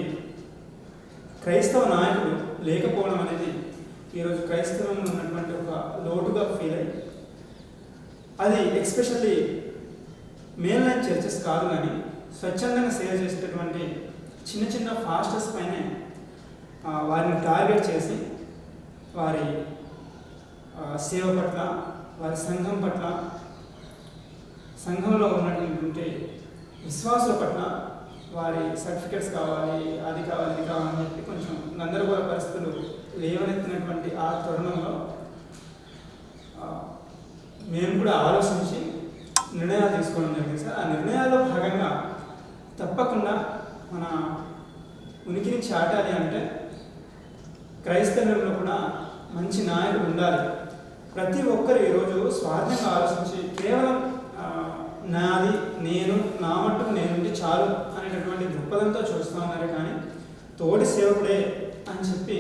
క్రైస్తవ నాయకుడు లేకపోవడం అనేది ఈరోజు క్రైస్తవంలో ఉన్నటువంటి ఒక లోటుగా ఫీల్ అయ్యి, అది ఎస్పెషల్లీ మెయిన్ లైన్ చర్చెస్ కాదు కానీ స్వచ్ఛందంగా సేవ చేసేటటువంటి చిన్న చిన్న ఫాస్టర్స్ పైనే వారిని టార్గెట్ చేసి వారి సేవ పట్ల, వారి సంఘం పట్ల, సంఘంలో ఉన్నటువంటి విశ్వాసుల పట్ల వారి సర్టిఫికెట్స్ కావాలి, అది కావాలి, ఇది కావాలని చెప్పి కొంచెం గందరగోళ పరిస్థితులు లేవనెత్తినటువంటి ఆ తరుణంలో మేము కూడా ఆలోచించి నిర్ణయాలు తీసుకోవడం జరిగింది సార్. ఆ నిర్ణయాల్లో భాగంగా తప్పకుండా మన ఉనికిని చాటాలి అంటే క్రైస్తవంలో కూడా మంచి నాయకుడు ఉండాలి. ప్రతి ఒక్కరు ఈరోజు స్వార్థంగా ఆలోచించి కేవలం నాది నేను నా మట్టుకు నేనుంటే చాలు అనేటటువంటి దృక్పథంతో చూస్తూ ఉన్నారు. కానీ తోటి సేవకుడే అని చెప్పి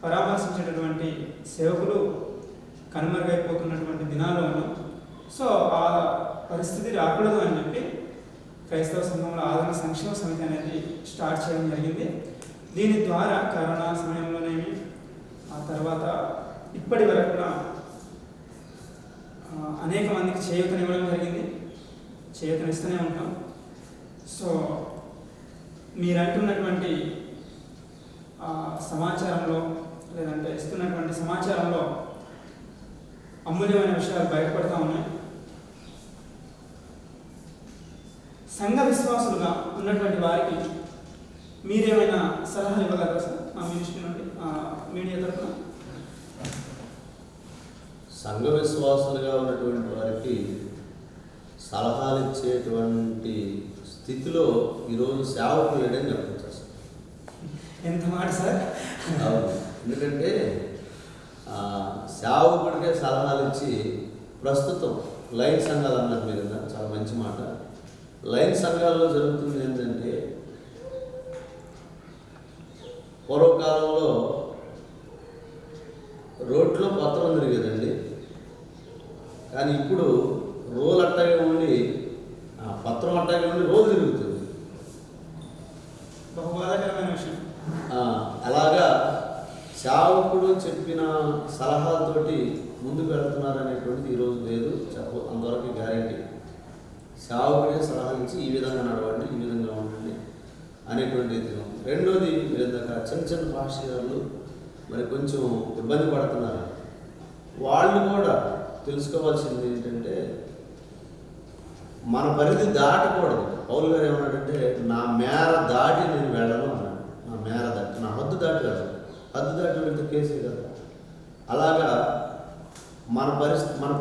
పరామర్శించేటటువంటి సేవకులు కనుమరుగైపోతున్నటువంటి దినాల్లో ఉన్నాం. సో ఆ పరిస్థితి రాకూడదు అని చెప్పి క్రైస్తవ సంఘంలో ఆదరణ సంక్షేమ సమితి అనేది స్టార్ట్ చేయడం జరిగింది. దీని ద్వారా కరోనా సమయంలోనేమి ఆ తర్వాత ఇప్పటి వరకు కూడా అనేక మందికి చేయూతనివ్వడం జరిగింది, చేయూతనిస్తూనే ఉంటాం. సో మీరు అంటున్నటువంటి సమాచారంలో లేదంటే ఇస్తున్నటువంటి సమాచారంలో అమూల్యమైన విషయాలు బయటపడుతూ ఉన్నాయి. సంఘ విశ్వాసులుగా ఉన్నటువంటి వారికి మీరేమైనా సలహాలు ఇవ్వగలరా సార్ మా మినిస్ట్రీ నుండి మీడియా తరఫున? సంఘ విశ్వాసులుగా ఉన్నటువంటి వారికి సలహాలు ఇచ్చేటువంటి స్థితిలో ఈరోజు సేవకులు లేడని చెప్పచ్చు సార్. ఎంత మాట సార్. ఎందుకంటే సేవకుడికే సలహాలు ఇచ్చి ప్రస్తుతం లైన్ సంఘాలు అన్నారు మీరు కదా, చాలా మంచి మాట. లైన్ సంఘాల్లో జరుగుతుంది ఏంటంటే పూర్వకాలంలో రోడ్లో పత్రం తిరిగేదండి, కానీ ఇప్పుడు రోల్ అట్టాగే ఉండి పత్రం అట్టాగే ఉండి రోల్ తిరుగుతుంది. బహు బాధాకరమైన విషయం. అలాగా సేవకుడు చెప్పిన సలహాలతోటి ముందుకు వెళ్తున్నారు అనేటువంటిది ఈరోజు లేదు, అంతవరకు గ్యారెంటీ. సేవకుడే సలహా ఇచ్చి ఈ విధంగా నడవండి, ఈ విధంగా ఉండండి అనేటువంటి రీతిలో. రెండోది మీరు ఇందాక చిన్న చిన్న పాస్టర్లు మరి కొంచెం ఇబ్బంది పడుతున్నారు. వాళ్ళు కూడా తెలుసుకోవాల్సింది ఏంటంటే మన పరిధి దాటకూడదు. పౌలు గారు ఏమన్నాడంటే నా మేర దాటి నేను వెళ్ళను అన్నాడు. నా మేర దాటి, నా హద్దు దాటి వెళ్ళను. హద్దు దాటి వెళ్తే కేసే కదా. అలాగా మన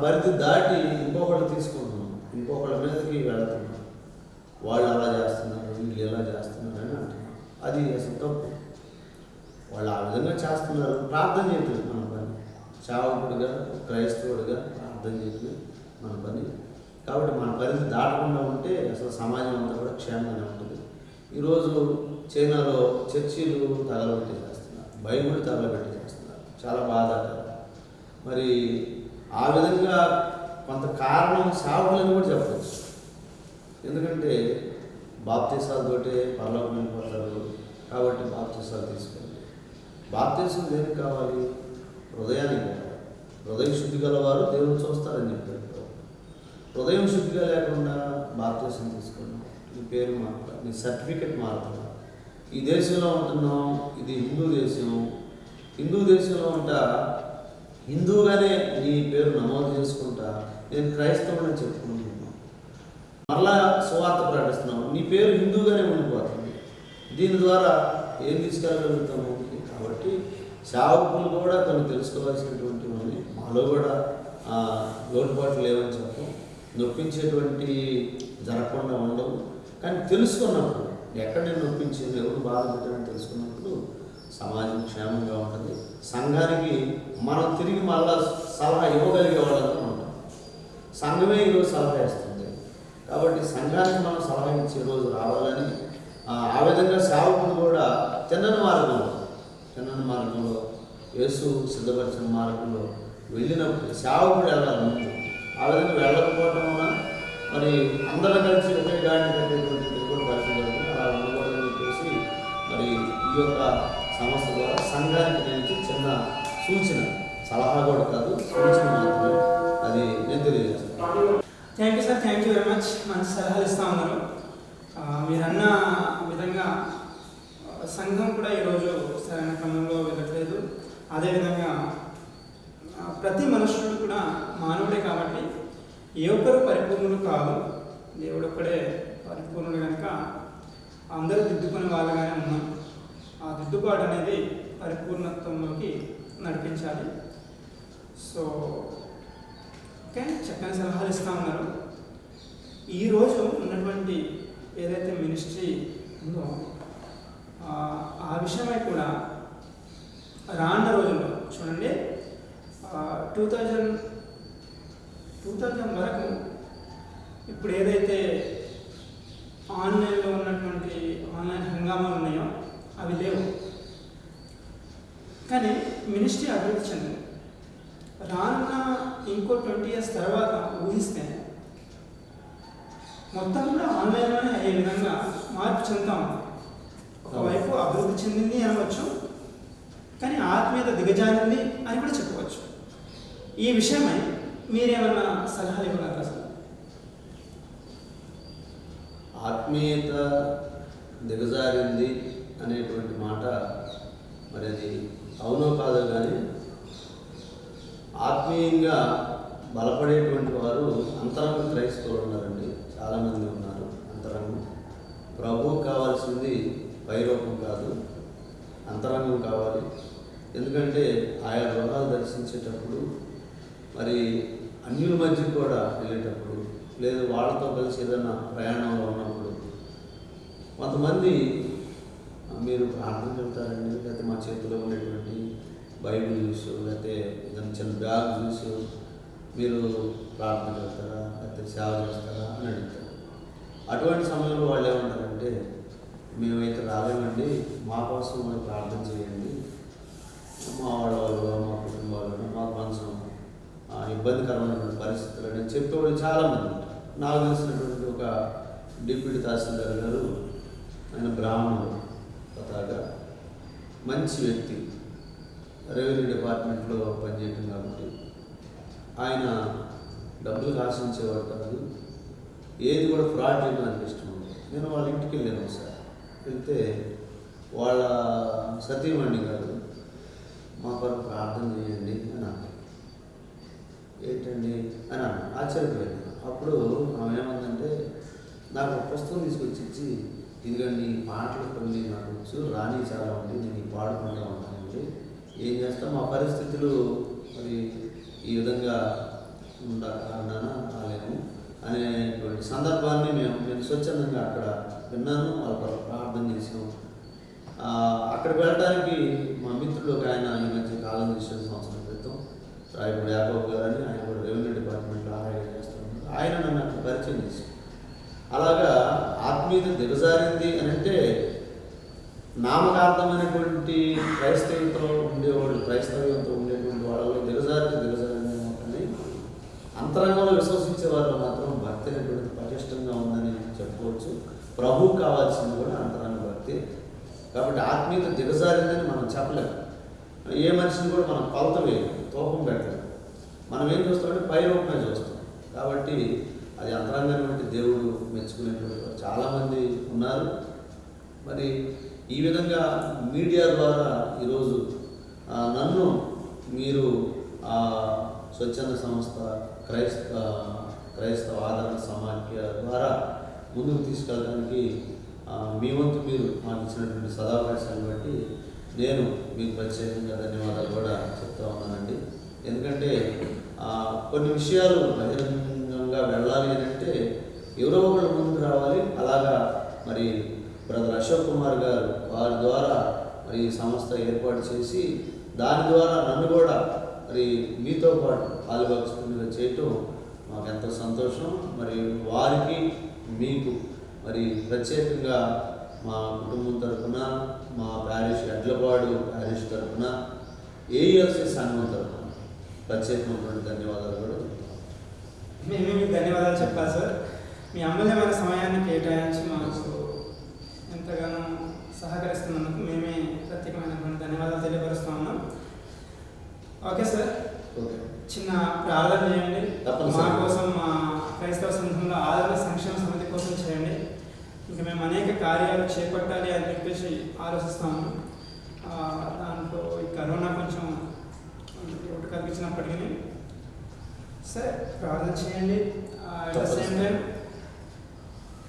పరిధి దాటి ఇంకొకళ్ళు తీసుకుంటున్నాం, ఇంకొకళ్ళ మీదకి వెళుతున్నాం. వాళ్ళు అలా చేస్తున్నారు, వీళ్ళు ఎలా చేస్తున్నారు అని అంటున్నాం. అది అసలు తప్పు. వాళ్ళు ఆ విధంగా చేస్తున్నారు. ప్రార్థన చేయట్లేదు మన పని. సేవకుడిగా క్రైస్తవుడిగా ప్రార్థన చేయట్లేదు మన పని. కాబట్టి మన పరిధి దాటకుండా ఉంటే అసలు సమాజం అంతా కూడా క్షేమంగానే ఉంటుంది. ఈరోజు చైనాలో చర్చీలు తగలబెట్టి చేస్తున్నారు, బైబిల్ తగలబెట్టి చేస్తున్నారు. చాలా బాధాకరం. మరి ఆ విధంగా కొంత కారణం సేవకులని కూడా చెప్పచ్చు. ఎందుకంటే బాప్తీసాలతోటే పరలోకం వెళ్ళిపోతారు కాబట్టి బాప్తీసాలు తీసుకోండి. బాప్తీసం దేనికి కావాలి? హృదయానికి కావాలి. హృదయ శుద్ధి గలవారు దేవుని చూస్తారని చెప్పారు. హృదయం శుద్ధిగా లేకుండా బాప్తీసం తీసుకోండి, నీ పేరు మారుతా, నీ సర్టిఫికెట్ మారుతా. ఈ దేశంలో ఉంటున్నాం, ఇది హిందూ దేశం. హిందూ దేశంలో ఉంటా హిందూగానే నీ పేరు నమోదు చేసుకుంటా నేను క్రైస్తవుని చెప్పుకుంటున్నాను. మరలా సువార్త ప్రకటిస్తున్నావు, నీ పేరు హిందూగానే ఉండిపోతుంది. దీని ద్వారా ఏం తీసుకెళ్ళగలుగుతాము? కాబట్టి సేవకులు కూడా కొన్ని తెలుసుకోవాల్సినటువంటివన్నీ మాలో కూడా లోటుపాట్లు లేవని చెప్పం, నొప్పించేటువంటి జరగకుండా ఉండవు. కానీ తెలుసుకున్నప్పుడు ఎక్కడ నేను నొప్పించింది, ఎవరు బాధ పెట్టాలని తెలుసుకున్నప్పుడు సమాజం క్షేమంగా ఉంటుంది. సంఘానికి మనం తిరిగి మళ్ళా సలహా ఇవ్వగలిగే వాళ్ళంతా ఉంటాం. సంఘమే ఈరోజు సలహా ఇస్తుంది. కాబట్టి సంఘానికి మనం సలహా ఇచ్చే రోజు రావాలని ఆ విధంగా సేవకుడు కూడా తిన్నని మార్గంలో యేసు సిద్ధపరిచిన మార్గంలో వెళ్ళినప్పుడు సేవకుడు వెళ్ళాలి ముందు. ఆ విధంగా వెళ్ళకపోవటం వల్ల మరి అందరూ కలిసి ఒకే గాడిని కట్టేటువంటి కూడా పరిస్థితి అలా ఉండకూడదని చెప్పేసి మరి ఈ యొక్క సంస్థ ద్వారా సంఘానికి నేను చిన్న సూచన, సలహా కూడా కాదు, సూచన మాత్రమే, అది నేను తెలియజేస్తాను. Thank you sir, thank you very much. మంచి సలహాలు ఇస్తూ ఉన్నారు. మీరన్న విధంగా సంఘం కూడా ఈరోజు సరైన క్రమంలో వెళ్ళట్లేదు. అదేవిధంగా ప్రతి మనుషుడు కూడా మానవుడే కాబట్టి ఏ ఒక్కరు పరిపూర్ణుడు కాదు, దేవుడు ఒక్కడే పరిపూర్ణుడు. కనుక అందరూ దిద్దుకునే వాళ్ళగానే ఉన్నాం. ఆ దిద్దుబాటు అనేది పరిపూర్ణత్వంలోకి నడిపించాలి. సో ఓకే, చక్కని సలహాలు ఇస్తూ ఉన్నారు. ఈరోజు ఉన్నటువంటి ఏదైతే మినిస్ట్రీ ఉందో ఆ విషయమై కూడా రానున్న రోజుల్లో చూడండి 2000 వరకు ఇప్పుడు ఏదైతే ఆన్లైన్లో ఉన్నటువంటి ఆన్లైన్ హంగామాలు ఉన్నాయో అవి లేవు. కానీ మినిస్ట్రీ అభివృద్ధి చెందింది. రానున్న ఇంకో 20 years తర్వాత ఊహిస్తే మొత్తం కూడా ఆన్లైన్లోనే అయ్యే విధంగా మార్పు చెందుతా ఉంది. ఒకవైపు అభివృద్ధి చెందింది అనవచ్చు, కానీ ఆత్మీయత దిగజారింది అని కూడా చెప్పవచ్చు. ఈ విషయమై మీరేమన్నా సలహాలు ఇవ్వగలరా సార్? ఆత్మీయత దిగజారింది అనేటువంటి మాట మరి అది అవునో కాదో కానీ ఆత్మీయంగా బలపడేటువంటి వారు అంతరంగ క్రైస్తవులు ఉన్నారండి. చాలామంది ఉన్నారు అంతరంగం. ప్రభువు కావాల్సింది పైరూపం కాదు, అంతరంగం కావాలి. ఎందుకంటే ఆయా గృహాలు దర్శించేటప్పుడు మరి అన్యుల మధ్య కూడా వెళ్ళేటప్పుడు లేదు వాళ్ళతో కలిసి ఏదైనా ప్రయాణంలో ఉన్నప్పుడు కొంతమంది మీరు ప్రార్థనకు వెళ్తారండి, లేకపోతే మా చేతిలో ఉండేటువంటి బైబిల్ చూసు లేకపోతే ఏదైనా చిన్న బ్యాగ్ చూసు మీరు ప్రార్థనకు వెళ్తారా లేకపోతే సేవ చేస్తారా అని అడుగుతారు. అటువంటి సమయంలో వాళ్ళు ఏమంటారంటే మేమైతే రాలేమండి, మా కోసం మీరు ప్రార్థన చేయండి, మా వాళ్ళ మా కుటుంబాలను మాకు కొంచెం ఇబ్బందికరమైనటువంటి పరిస్థితులు అని చెప్పేవాళ్ళు చాలామంది ఉంటారు. నాకు తెలిసినటువంటి ఒక డిప్యూటీ తహసీల్దార్ గారు, ఆయన బ్రాహ్మణుడు, కొత్తగా మంచి వ్యక్తి, రెవెన్యూ డిపార్ట్మెంట్లో పనిచేయటం కాబట్టి ఆయన డబ్బులు ఆశించేవాడు కాదు, ఏది కూడా ఫ్రాడ్ చేయడం నాకు ఇష్టం ఉంది. నేను వాళ్ళ ఇంటికి వెళ్ళాను ఒకసారి. వెళ్తే వాళ్ళ సతీమణి గారు మా కొరకు ప్రార్థన చేయండి అని అన్నారు. ఏంటండి అని అన్నాను, ఆశ్చర్యపోయాను. అప్పుడు ఆమె ఏమందంటే నాకు ఒక పుస్తకం తీసుకొచ్చి ఇచ్చి ఇదిగండి ఈ పాటలు కొన్ని నాకు వచ్చు, రాణి చాలా ఉంది, నేను ఈ పాడుకుంటూ ఉంటానండి, ఏం చేస్తాం మా పరిస్థితులు మరి ఈ విధంగా ఉండకన్నానా రాలేము అనేటువంటి సందర్భాన్ని నేను స్వచ్ఛందంగా అక్కడ విన్నాను, వాళ్ళ ప్రార్థన చేసాం. అక్కడికి వెళ్ళడానికి మా మిత్రుడు ఒక ఆయన ఈ మధ్య కాలం చేసిన సంవత్సరం క్రితం రాయపూడి యాకోబు గారు అని, ఆయన కూడా రెవెన్యూ డిపార్ట్మెంట్లో ఆదాయం చేస్తున్నారు. ఆయన నన్ను అక్కడ పరిచయం చేశారు. అలాగా ఆత్మీయత దిగజారింది అని అంటే నామకార్థమైనటువంటి క్రైస్తవ్యంతో ఉండేటువంటి వాళ్ళలో దిగజారింది కానీ అంతరంగంలో విశ్వసించే వారిలో మాత్రం భక్తి అనేటువంటిది పటిష్టంగా ఉందని చెప్పవచ్చు. ప్రభువు కావాల్సింది కూడా అంతరంగ భక్తి. కాబట్టి ఆత్మీయత దిగజారిందని మనం చెప్పలేము. ఏ మనిషిని కూడా మనం కొలత వేయలేము, తూకం పెట్టలేము. మనం ఏం చూస్తామంటే పై రూపమే చూస్తాం. కాబట్టి అది అంతరంగాన్ని బట్టి దేవుడు మెచ్చుకునేటువంటి వారు చాలామంది ఉన్నారు. మరి ఈ విధంగా మీడియా ద్వారా ఈరోజు నన్ను మీరు స్వచ్ఛంద సంస్థ క్రైస్తవ ఆదరణ సమాఖ్య ద్వారా ముందుకు తీసుకెళ్ళడానికి మీ వంతు మీరు మాకు ఇచ్చినటువంటి సదావకాశాన్ని బట్టి నేను మీకు ప్రత్యేకంగా ధన్యవాదాలు కూడా చెప్తా ఉన్నానండి. ఎందుకంటే కొన్ని విషయాలు బహిరంగంగా వెళ్ళాలి అని అంటే ఎవరో ఒకళ్ళు ముందుకు రావాలి. అలాగా మరి బ్రదర్ అశోక్ కుమార్ గారు వారి ద్వారా మరి ఈ సంస్థ ఏర్పాటు చేసి దాని ద్వారా నన్ను కూడా మరి మీతో పాటు పాలుభాగస్వామిగా చేయటం మాకు ఎంతో సంతోషం. మరి వారికి మీకు మరి ప్రత్యేకంగా మా కుటుంబం తరఫున, మా ప్యారిష్ ఎడ్లపాడు ప్యారిష్ తరఫున, ఏఎల్సి సంఘం తరఫున ప్రత్యేకమైనటువంటి ధన్యవాదాలు కూడా. మేము మీకు ధన్యవాదాలు చెప్పాలి సార్. మీ అమూల్యమైన సమయాన్ని కేటాయించి మాకు ఎంతగానో సహకరిస్తున్నందుకు మేమే ప్రత్యేకమైనటువంటి ధన్యవాదాలు తెలియపరుస్తూ ఉన్నాం. ఓకే సార్, చిన్న ప్రార్థన చేయండి మా కోసం, మా క్రైస్తవ సంఘంలో ఆదరణ సంక్షేమ సమితి కోసం చేయండి. ఇంకా మేము అనేక కార్యాలు చేపట్టాలి అని చెప్పేసి ఆలోచిస్తాము. దాంట్లో ఈ కరోనా కొంచెం ఒకటి కల్పించినప్పటికీ సరే ప్రార్థన చేయండి. అట్ ద సేమ్ టైం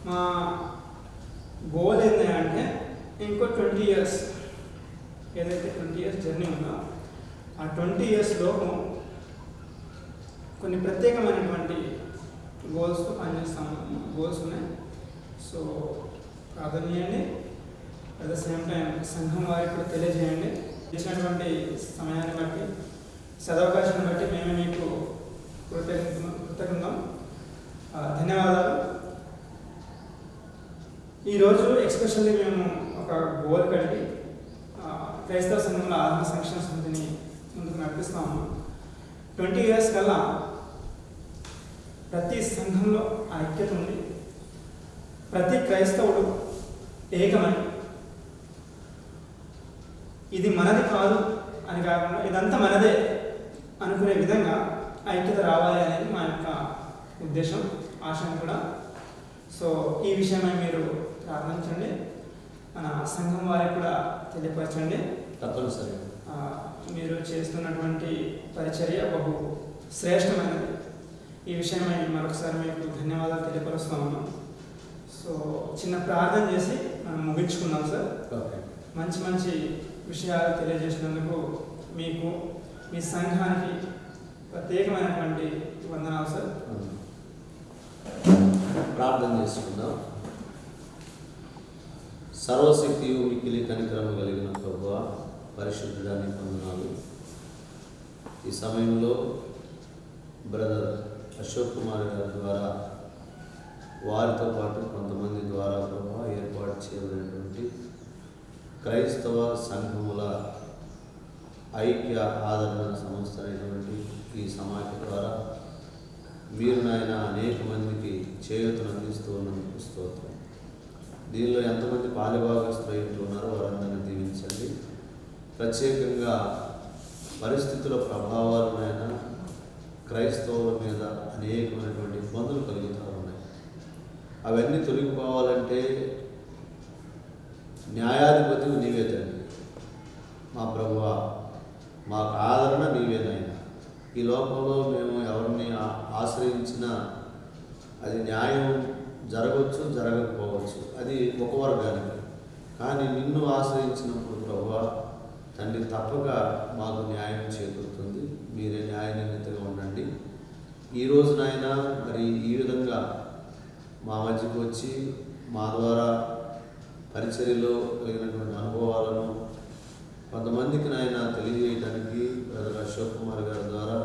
మా గోల్ ఏంటంటే ఇంకో 20 years ఏదైతే 20 years జర్నీ ఉందో ఆ 20 years లోపు కొన్ని ప్రత్యేకమైనటువంటి గోల్స్తో పనిచేస్తాము. గోల్స్ ఉన్నాయి. సో ప్రార్థన చేయండి. అట్ ద సేమ్ టైం సంఘం వారికి కూడా తెలియజేయండి. ఇచ్చినటువంటి సమయాన్ని బట్టి, సదవకాశాన్ని బట్టి మేమే మీకు కృతజ్ఞతలు. ధన్యవాదాలు. 20 years కల్లా ప్రతి సంఘంలో ఐక్యత ఉంది, ప్రతి క్రైస్తవుడు ఏకమై ఇది మనది కాదు అని కాకుండా ఇదంతా మనదే అనుకునే విధంగా ఐక్యత రావాలి అనేది మా యొక్క ఉద్దేశం, ఆశయం కూడా. సో ఈ విషయమై మీరు ప్రార్థించండి, మన సంఘం వారికి కూడా తెలియపరచండి. తప్పనిసరి మీరు చేస్తున్నటువంటి పరిచర్య బహు శ్రేష్టమైనది. ఈ విషయమై మరొకసారి మీకు ధన్యవాదాలు తెలియపరుస్తా ఉన్నాం. సో చిన్న ప్రార్థన చేసి మనం ముగించుకుందాం సార్. మంచి మంచి విషయాలు తెలియజేసినందుకు మీకు, మీ సంఘానికి ప్రత్యేకమైనటువంటి వందనాలు సార్. ప్రార్థన చేసుకుందాం. సర్వశక్తియు మిక్కిలి కనికరము కలిగిన ప్రభువా, పరిశుద్ధుడానికి వందనాలు. ఈ సమయంలో బ్రదర్ అశోక్ కుమార్ గారి ద్వారా, వారితో పాటు కొంతమంది ద్వారా ప్రభువా ఏర్పాటు చేయబడినటువంటి క్రైస్తవ సంఘముల ఐక్య ఆదరణ సంస్థ అనేటువంటి ఈ సమాఖ్య ద్వారా మీరు నాయన అనేక మందికి చేయూతను అందిస్తూ ఉన్నందుకు స్తోత్రం. దీనిలో ఎంతమంది పాలుభాగస్తులు ఉన్నారో వారందరినీ దీవించండి. ప్రత్యేకంగా పరిస్థితుల ప్రభావాలైనా క్రైస్తవుల మీద అనేకమైనటువంటి ఇబ్బందులు కలుగుతూ ఉన్నాయి. అవన్నీ తొలగిపోవాలంటే న్యాయాధిపతి నీవే తండ్రి. మా ప్రభువా, మాకు ఆదరణ నీవేనైనా. ఈ లోకంలో మేము ఎవరిని ఆశ్రయించినా అది న్యాయం జరగవచ్చు, జరగకపోవచ్చు, అది ఒక వర్గానికి. కానీ నిన్ను ఆశ్రయించినప్పుడు ప్రభువా తండ్రి తప్పక మాకు న్యాయం చేకూరుతుంది. మీరే న్యాయ నిర్ణీతగా ఉండండి. ఈ రోజునైనా మరి ఈ విధంగా మా మధ్యకు వచ్చి మా ద్వారా పరిచర్యలో కలిగినటువంటి అనుభవాలను కొంతమందికి నాయన తెలియజేయడానికి బ్రదర్ అశోక్ కుమార్ గారి ద్వారా,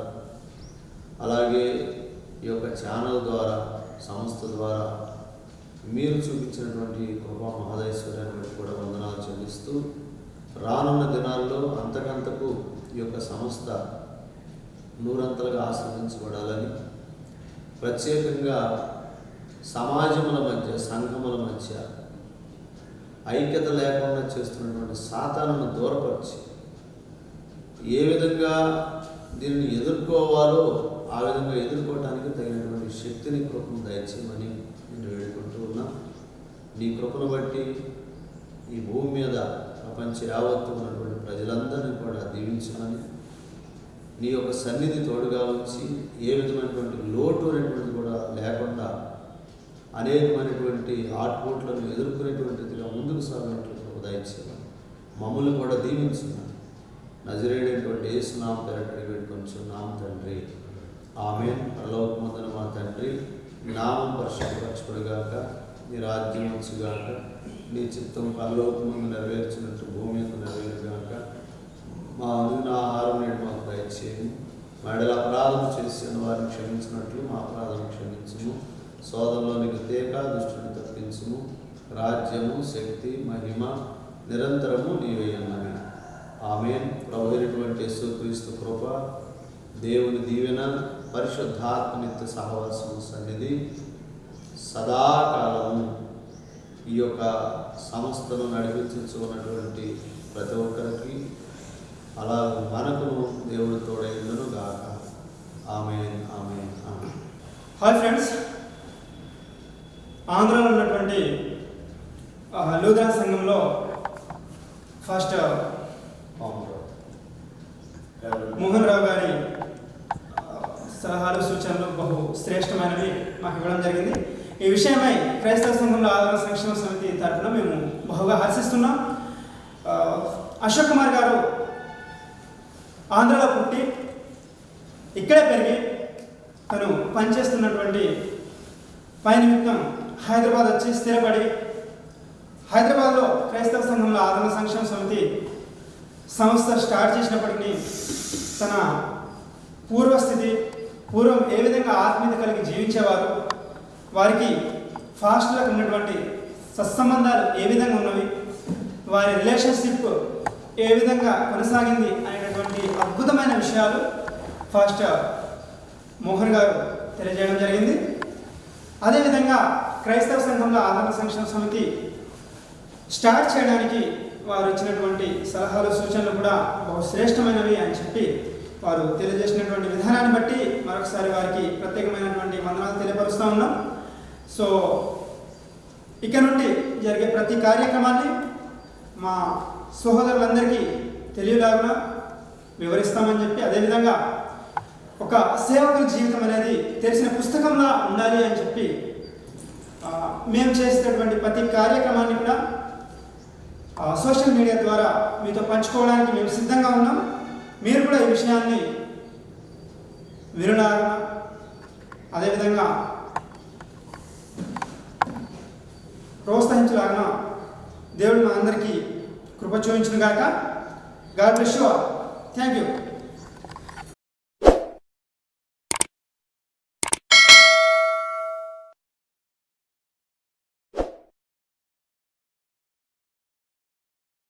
అలాగే ఈ యొక్క ఛానల్ ద్వారా, సంస్థ ద్వారా మీరు చూపించినటువంటి కృపా మహదైశ్వర్యాన్ని కూడా వందనాలు చెల్లిస్తూ, రానున్న దినాల్లో అంతకంతకు ఈ యొక్క సంస్థ నూరంతలుగా ఆస్వాదించబడాలని, ప్రత్యేకంగా సమాజముల మధ్య, సంఘముల మధ్య ఐక్యత లేకుండా చేస్తున్నటువంటి సాతానును దూరపరిచి ఏ విధంగా దీనిని ఎదుర్కోవాలో ఆ విధంగా ఎదుర్కోవటానికి తగినటువంటి శక్తిని, కృపను దయచేయమని నేను వేడుకుంటూ ఉన్నా. నీ కృపను బట్టి ఈ భూమి మీద ప్రపంచ యావత్తు ఉన్నటువంటి ప్రజలందరినీ కూడా దీవించమని, నీ యొక్క సన్నిధి తోడుగా ఉంచి ఏ విధమైనటువంటి లోటు అనేటువంటిది కూడా లేకుండా అనేకమైనటువంటి ఆటుపోట్లను ఎదుర్కొనేటువంటిదిగా ముందుకు సాగినట్లు దయచేయమని, మమ్మల్ని కూడా దీవించున్నాను. నజరేడైనటువంటి యేసు నామమున పేరట వేడుకొంచున్నాము తండ్రి, ఆమేన్. పరలోకమందున మా తండ్రి, నామం పరిశుద్ధపరచబడుగాక, నీ రాజ్యం వచ్చుగాక, నీ చిత్తం పరలోకమందు నెరవేర్చినట్టు భూమి మీద నెరవేరుగాక. మా అనుదిన ఆహారం నేడు మాకు దయచేయము. మా ఎడల అపరాధం చేసిన వారిని క్షమించినట్లు మా అపరాధం క్షమించుము. సోదరులోనికి తేక, దుష్టుని తప్పించుము. రాజ్యము, శక్తి, మహిమ నిరంతరము నీవే అన్నవి. ఆమేన్. ప్రభు అయినటువంటి యేసుక్రీస్తు కృప, దేవుని దీవెన, పరిశుద్ధాత్మ నిత్య సహవాసము సన్నిధి సదాకాలము ఈ యొక్క సంస్థను నడిపించుకున్నటువంటి ప్రతి ఒక్కరికి, అలా మనకును దేవుడు తోడైండును గాక. ఆమేన్, ఆమేన్, ఆమేన్. హాయ్ ఫ్రెండ్స్, ఆంధ్రాలో ఉన్నటువంటి లూథరన్ సంఘంలో ఫస్ట్ మోహన్ రావు గారి సలహాలు, సూచనలు బహు శ్రేష్టమైనవి మాకు ఇవ్వడం జరిగింది. ఈ విషయమై క్రైస్తవ సంఘంలో ఆదరణ సంక్షేమ సమితి తరఫున మేము బహుగా హర్షిస్తున్నాం. అశోక్ కుమార్ గారు ఆంధ్రలో పుట్టి ఇక్కడే పెరిగి తను పనిచేస్తున్నటువంటి పని నిమిత్తం హైదరాబాద్ వచ్చి స్థిరపడి, హైదరాబాద్లో క్రైస్తవ సంఘంలో ఆదరణ సంక్షేమ సమితి సంస్థ స్టార్ట్ చేసినప్పటికీ తన పూర్వస్థితి, పూర్వం ఏ విధంగా ఆత్మీయత కలిగి జీవించేవారు, వారికి ఫాస్ట్లకు ఉన్నటువంటి సత్సంబంధాలు ఏ విధంగా ఉన్నవి, వారి రిలేషన్షిప్ ఏ విధంగా కొనసాగింది అనేటటువంటి అద్భుతమైన విషయాలు పాస్టర్ మోహన్ గారు తెలియజేయడం జరిగింది. అదేవిధంగా క్రైస్తవ సంఘంలో ఆదరణ సంక్షేమ సమితి స్టార్ట్ చేయడానికి వారు ఇచ్చినటువంటి సలహాలు సూచనలు కూడా బహు శ్రేష్టమైనవి అని చెప్పి వారు తెలియజేసినటువంటి విధానాన్ని బట్టి మరొకసారి వారికి ప్రత్యేకమైనటువంటి వందనాలు తెలియపరుస్తూ ఉన్నాం. సో ఇక నుండి జరిగే ప్రతి కార్యక్రమాన్ని మా సహోదరులందరికీ తెలియలాగా వివరిస్తామని చెప్పి, అదేవిధంగా ఒక సేవకుల జీవితం అనేది తెలిసిన పుస్తకంలా ఉండాలి అని చెప్పి మేము చేసేటటువంటి ప్రతి కార్యక్రమాన్ని కూడా సోషల్ మీడియా ద్వారా మీతో పంచుకోవడానికి మేము సిద్ధంగా ఉన్నాం. మీరు కూడా ఈ విషయాన్ని వినలాగా, అదేవిధంగా ప్రోత్సహించలాగా దేవుడు మా అందరికీ కృప చూపించును గాక. God bless you all. Thank you.